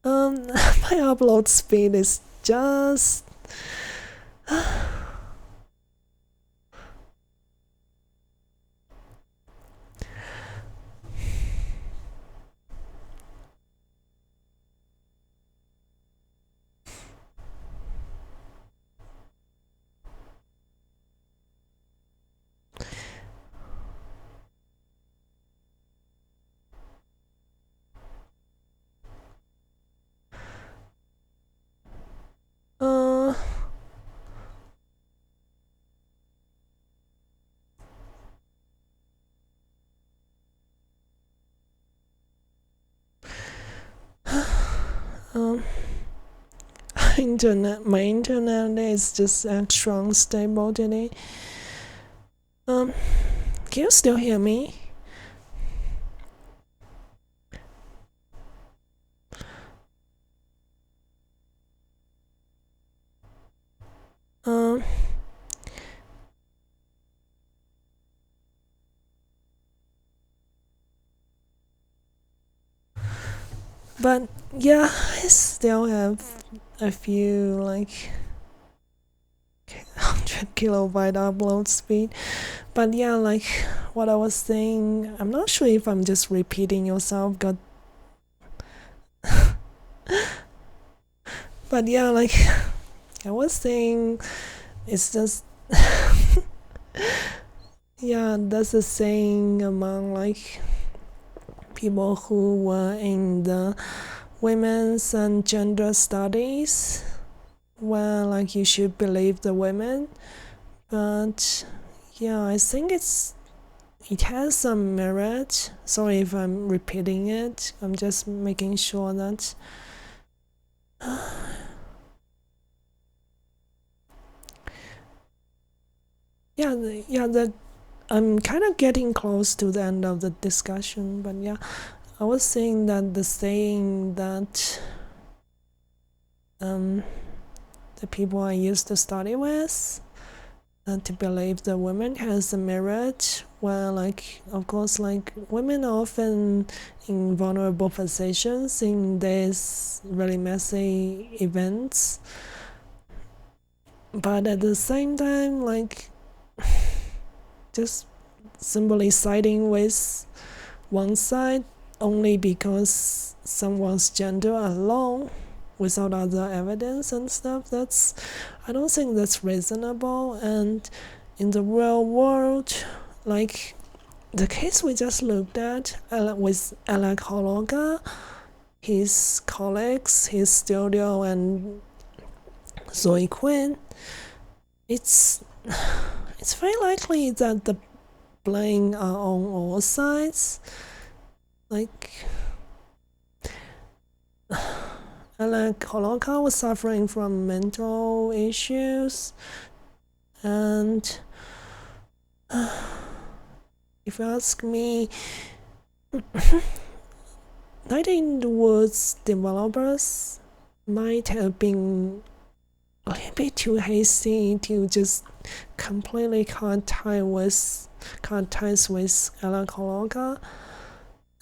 my upload speed is just my internet is just extra unstable today. Can you still hear me? But yeah, I still have a few like 100 kilobyte upload speed. But yeah, like what I was saying, I'm not sure if I'm just repeating yourself, but yeah, like I was saying, it's just yeah, that's a saying among like people who were in the women's and gender studies, where like you should believe the women. But yeah, I think it has some merit. Sorry if I'm repeating it, I'm just making sure that That I'm kind of getting close to the end of the discussion, but yeah, I was saying that the saying that the people I used to study with to believe that women has a merit, well, like, of course, like, women are often in vulnerable positions in these really messy events, but at the same time, like, just simply siding with one side only because someone's gender alone without other evidence and stuff, I don't think that's reasonable. And in the real world, like the case we just looked at with Alec Hologa, his colleagues, his studio, and Zoe Quinn, it's very likely that the blame are on all sides. Like, Alec Holoka was suffering from mental issues, and if you ask me, NITW developers might have been a little bit too hasty to just completely cut ties with Alec Holoka.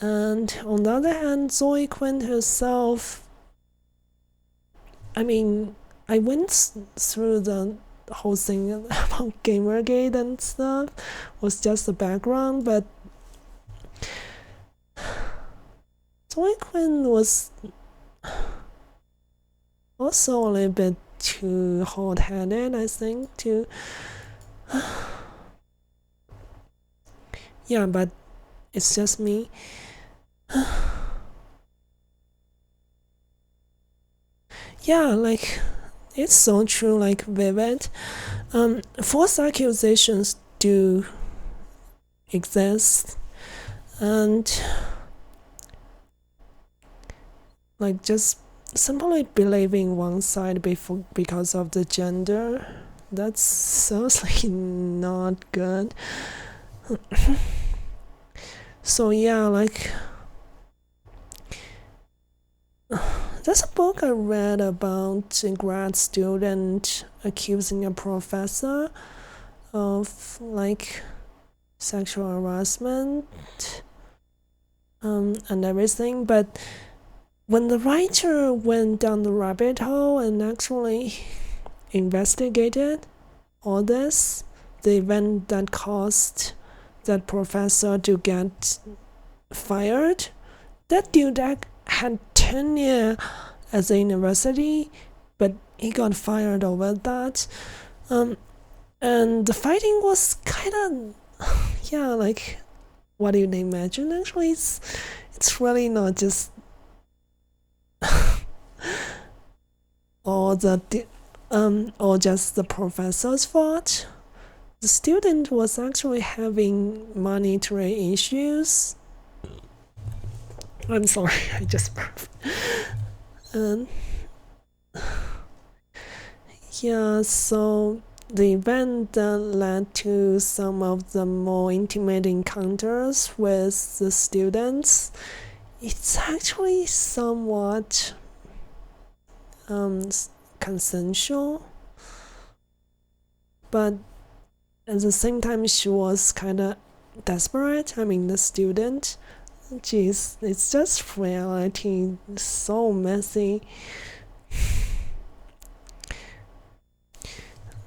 And on the other hand, Zoe Quinn herself, I mean, I went through the whole thing about Gamergate and stuff, was just the background, but Zoe Quinn was also a little bit too hot-headed, I think, to yeah, but it's just me. Yeah, like, it's so true, like, Vivid. False accusations do exist, and like, just simply believing one side because of the gender, that's seriously not good. So yeah, like, there's a book I read about a grad student accusing a professor of, like, sexual harassment and everything, but when the writer went down the rabbit hole and actually investigated all this, the event that caused that professor to get fired, that dude had tenure as a university, but he got fired over that. And the fighting was kind of, yeah, like, what do you imagine? Actually, it's really not just or just the professor's fault. The student was actually having monetary issues. I'm sorry, I just burped. Yeah, so the event led to some of the more intimate encounters with the students. It's actually somewhat consensual, but at the same time she was kind of desperate. I mean, the student, jeez, it's just reality, so messy.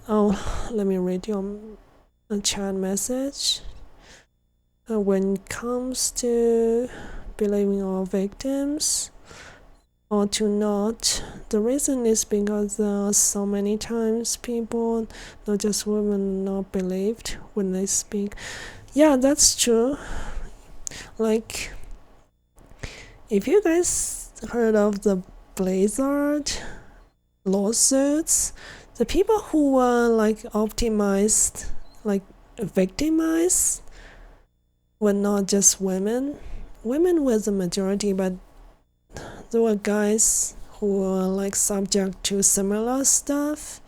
Oh, let me read your chat message. When it comes to believing all victims or to not, the reason is because there are so many times people, not just women, not believed when they speak. Yeah, that's true. Like, if you guys heard of the Blizzard lawsuits, the people who were, like, optimized, like, victimized, were not just women. Women were the majority, but there were guys who are like subject to similar stuff.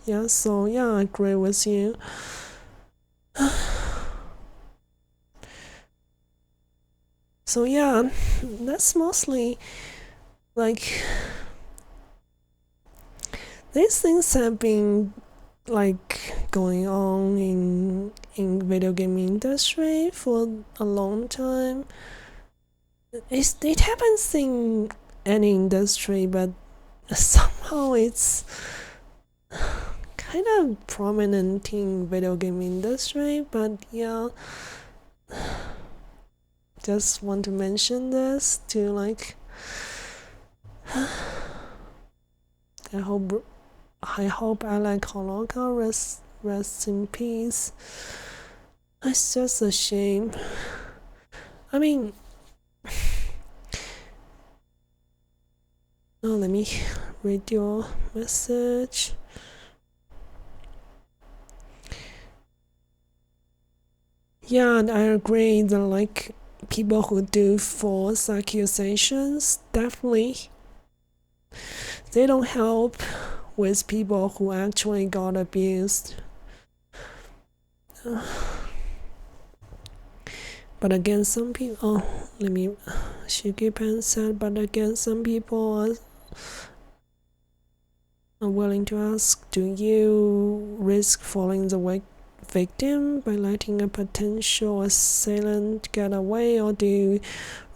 Yeah, so yeah, I agree with you. So yeah, that's mostly like these things have been like going on in video game industry for a long time. It happens in any industry, but somehow it's kind of prominent in video game industry. But yeah, just want to mention this to like I hope Alec Holoka rests in peace. It's just a shame. I mean, let me read your message. Yeah, and I agree that like people who do false accusations, definitely they don't help with people who actually got abused. But again, some people, Shukipan said, but again, some people are willing to ask, do you risk falling the victim by letting a potential assailant get away, or do you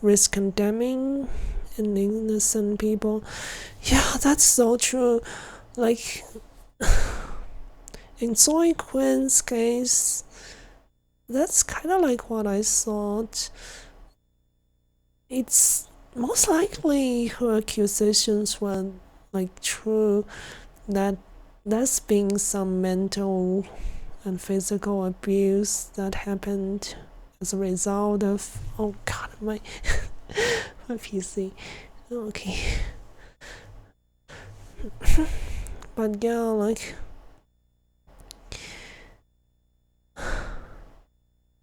risk condemning an innocent people? Yeah, that's so true. Like, in Zoe Quinn's case, that's kind of like what I thought. It's most likely her accusations were like true, that there's been some mental and physical abuse that happened as a result of, oh god, my my PC. Okay. But yeah, like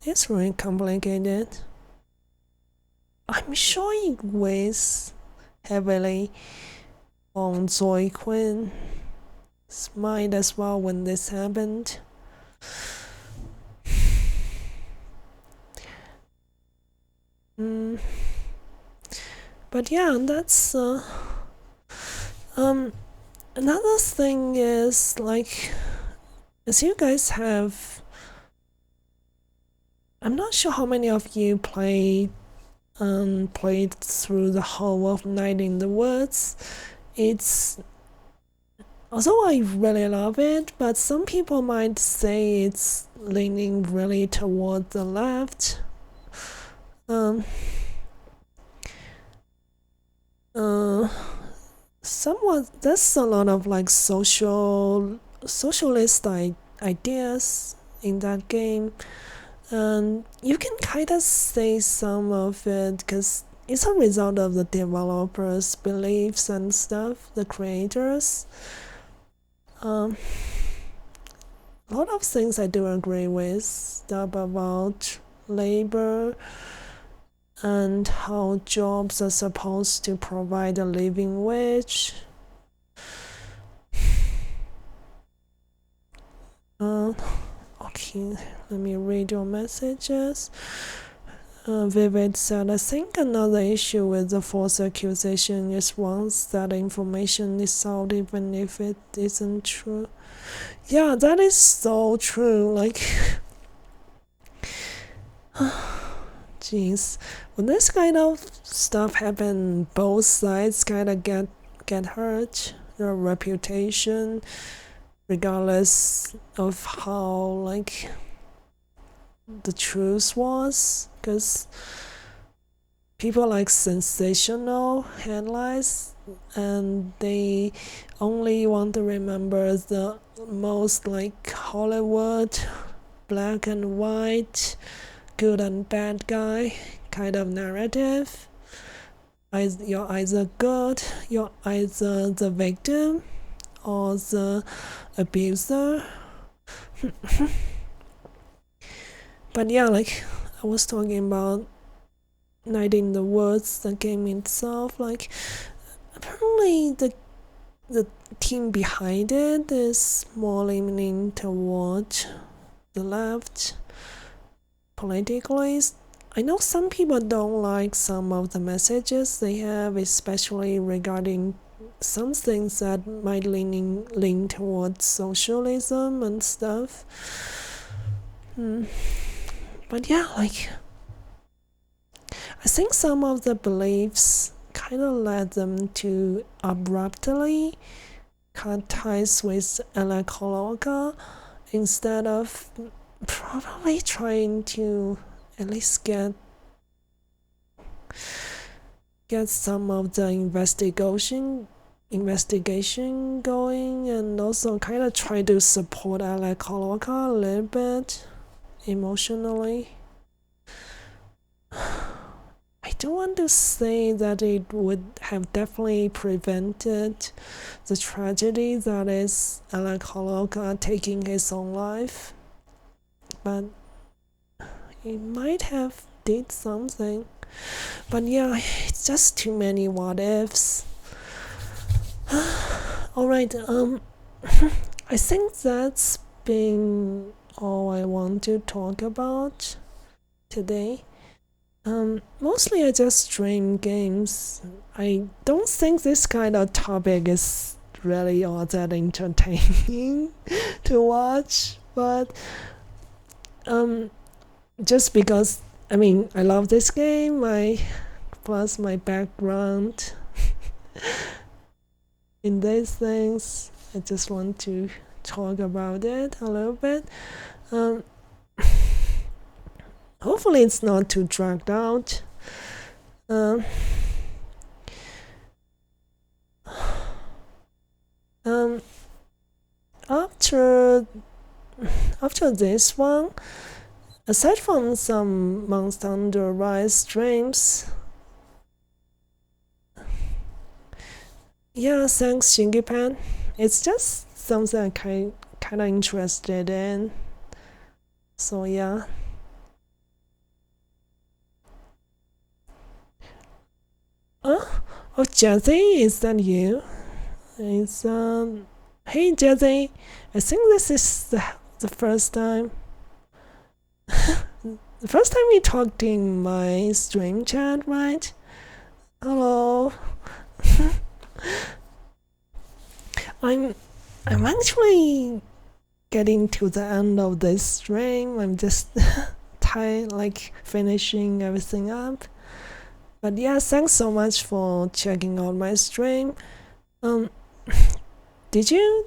it's really complicated. I'm sure it weighs heavily on Zoe Quinn's mind as well when this happened. But yeah, that's another thing is like, as you guys have, I'm not sure how many of you played through the whole of Night in the Woods. It's, although I really love it, but some people might say it's leaning really toward the left. Somewhat, there's a lot of like socialist ideas in that game, and you can kind of say some of it because it's a result of the developers' beliefs and stuff, the creators. A lot of things I do agree with, stuff about labor and how jobs are supposed to provide a living wage. Okay, let me read your messages. Vivid said, I think another issue with the false accusation is once that information is out, even if it isn't true. Yeah, that is so true. Like, jeez, when this kind of stuff happen, both sides kind of get hurt. Your reputation, regardless of how like the truth was, because people like sensational headlines and they only want to remember the most like Hollywood black and white, good and bad guy kind of narrative. You're either good, you're either the victim or the abuser. But yeah, like I was talking about Night in the Woods, the game itself. Like, apparently the team behind it is more leaning toward the left politically. I know some people don't like some of the messages they have, especially regarding some things that might lean towards socialism and stuff. But yeah, like, I think some of the beliefs kind of led them to abruptly cut ties with Alakoloka instead of probably trying to at least get some of the investigation going, and also kind of try to support Alakoloka a little bit emotionally. I don't want to say that it would have definitely prevented the tragedy that is Alakoloka taking his own life, but it might have did something. But yeah, it's just too many what ifs. Alright, I think that's been all I want to talk about today. Mostly I just stream games. I don't think this kind of topic is really all that entertaining to watch, but just because I love this game, plus my background in these things, I just want to talk about it a little bit. Hopefully it's not too dragged out. After this one, aside from some Monster Hunter Rise streams, yeah, thanks Shingipan. It's just something I'm kind of interested in. So yeah. Oh, Jazzy, is that you? It's hey Jazzy, I think this is the first time. The first time we talked in my stream chat, right? Hello. I'm actually getting to the end of this stream. I'm just tired, like finishing everything up. But yeah, thanks so much for checking out my stream. Did you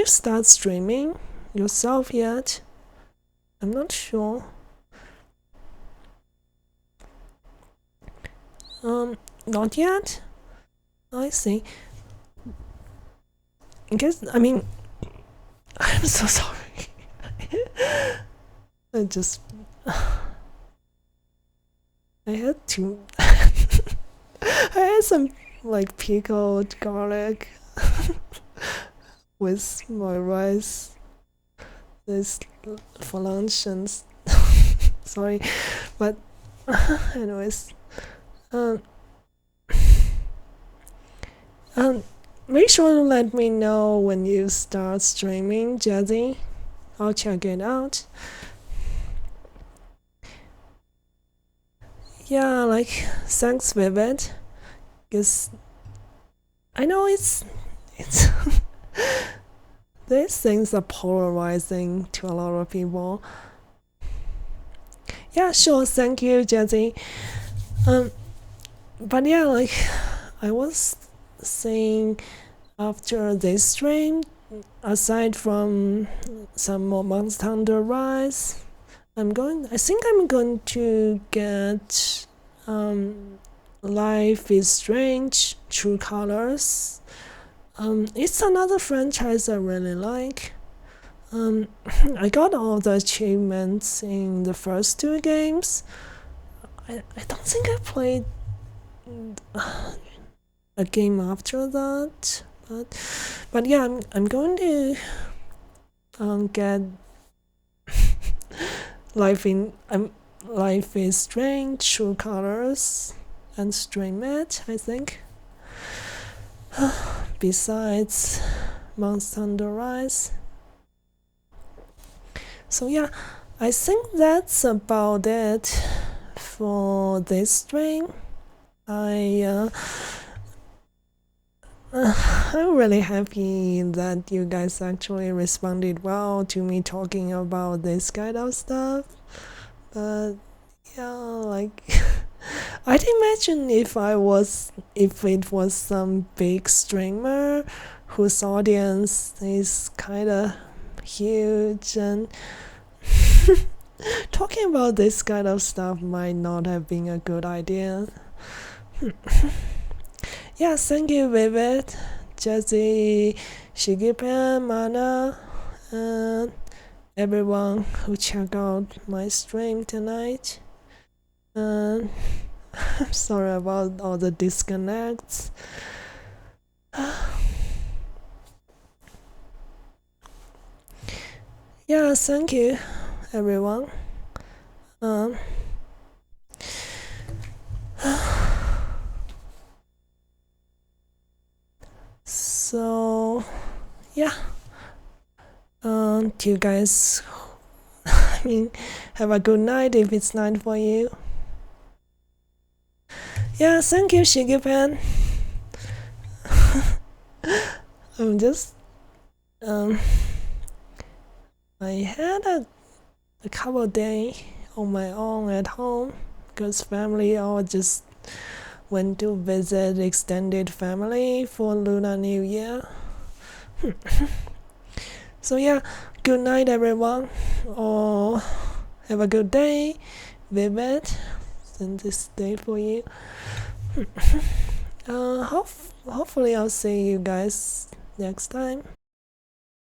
start streaming yourself yet? I'm not sure. Not yet? I see. I'm so sorry. I had to I had some like pickled garlic with my rice this for lunch, and sorry, but anyways, make sure to let me know when you start streaming, Jazzy. I'll check it out. Yeah, like, thanks, Vivid, because I know it's these things are polarizing to a lot of people. Yeah, sure, thank you, Jazzy. But yeah, like, I was saying, after this stream, aside from some more Monster Hunter Rise, I think I'm going to get Life is Strange True Colors. It's another franchise I really like. I got all the achievements in the first two games. I don't think I played a game after that, but yeah, I'm going to get Life is Strange, True Colors, and Stray Mat, I think. Besides Monster on the Rise. So yeah, I think that's about it for this stream. I'm really happy that you guys actually responded well to me talking about this kind of stuff. But yeah, like I'd imagine if it was some big streamer whose audience is kinda huge, and talking about this kind of stuff might not have been a good idea. Yeah, thank you, Vivid, Jesse, Shigepan, Mana, and everyone who checked out my stream tonight. And I'm sorry about all the disconnects. Yeah, thank you, everyone. So yeah, you guys, I mean, have a good night if it's night for you. Yeah, thank you, Shigepan. I'm just I had a couple of days on my own at home because family all just went to visit extended family for Lunar New Year. So yeah, good night everyone, or have a good day, Vivid, send this day for you. Hopefully I'll see you guys next time.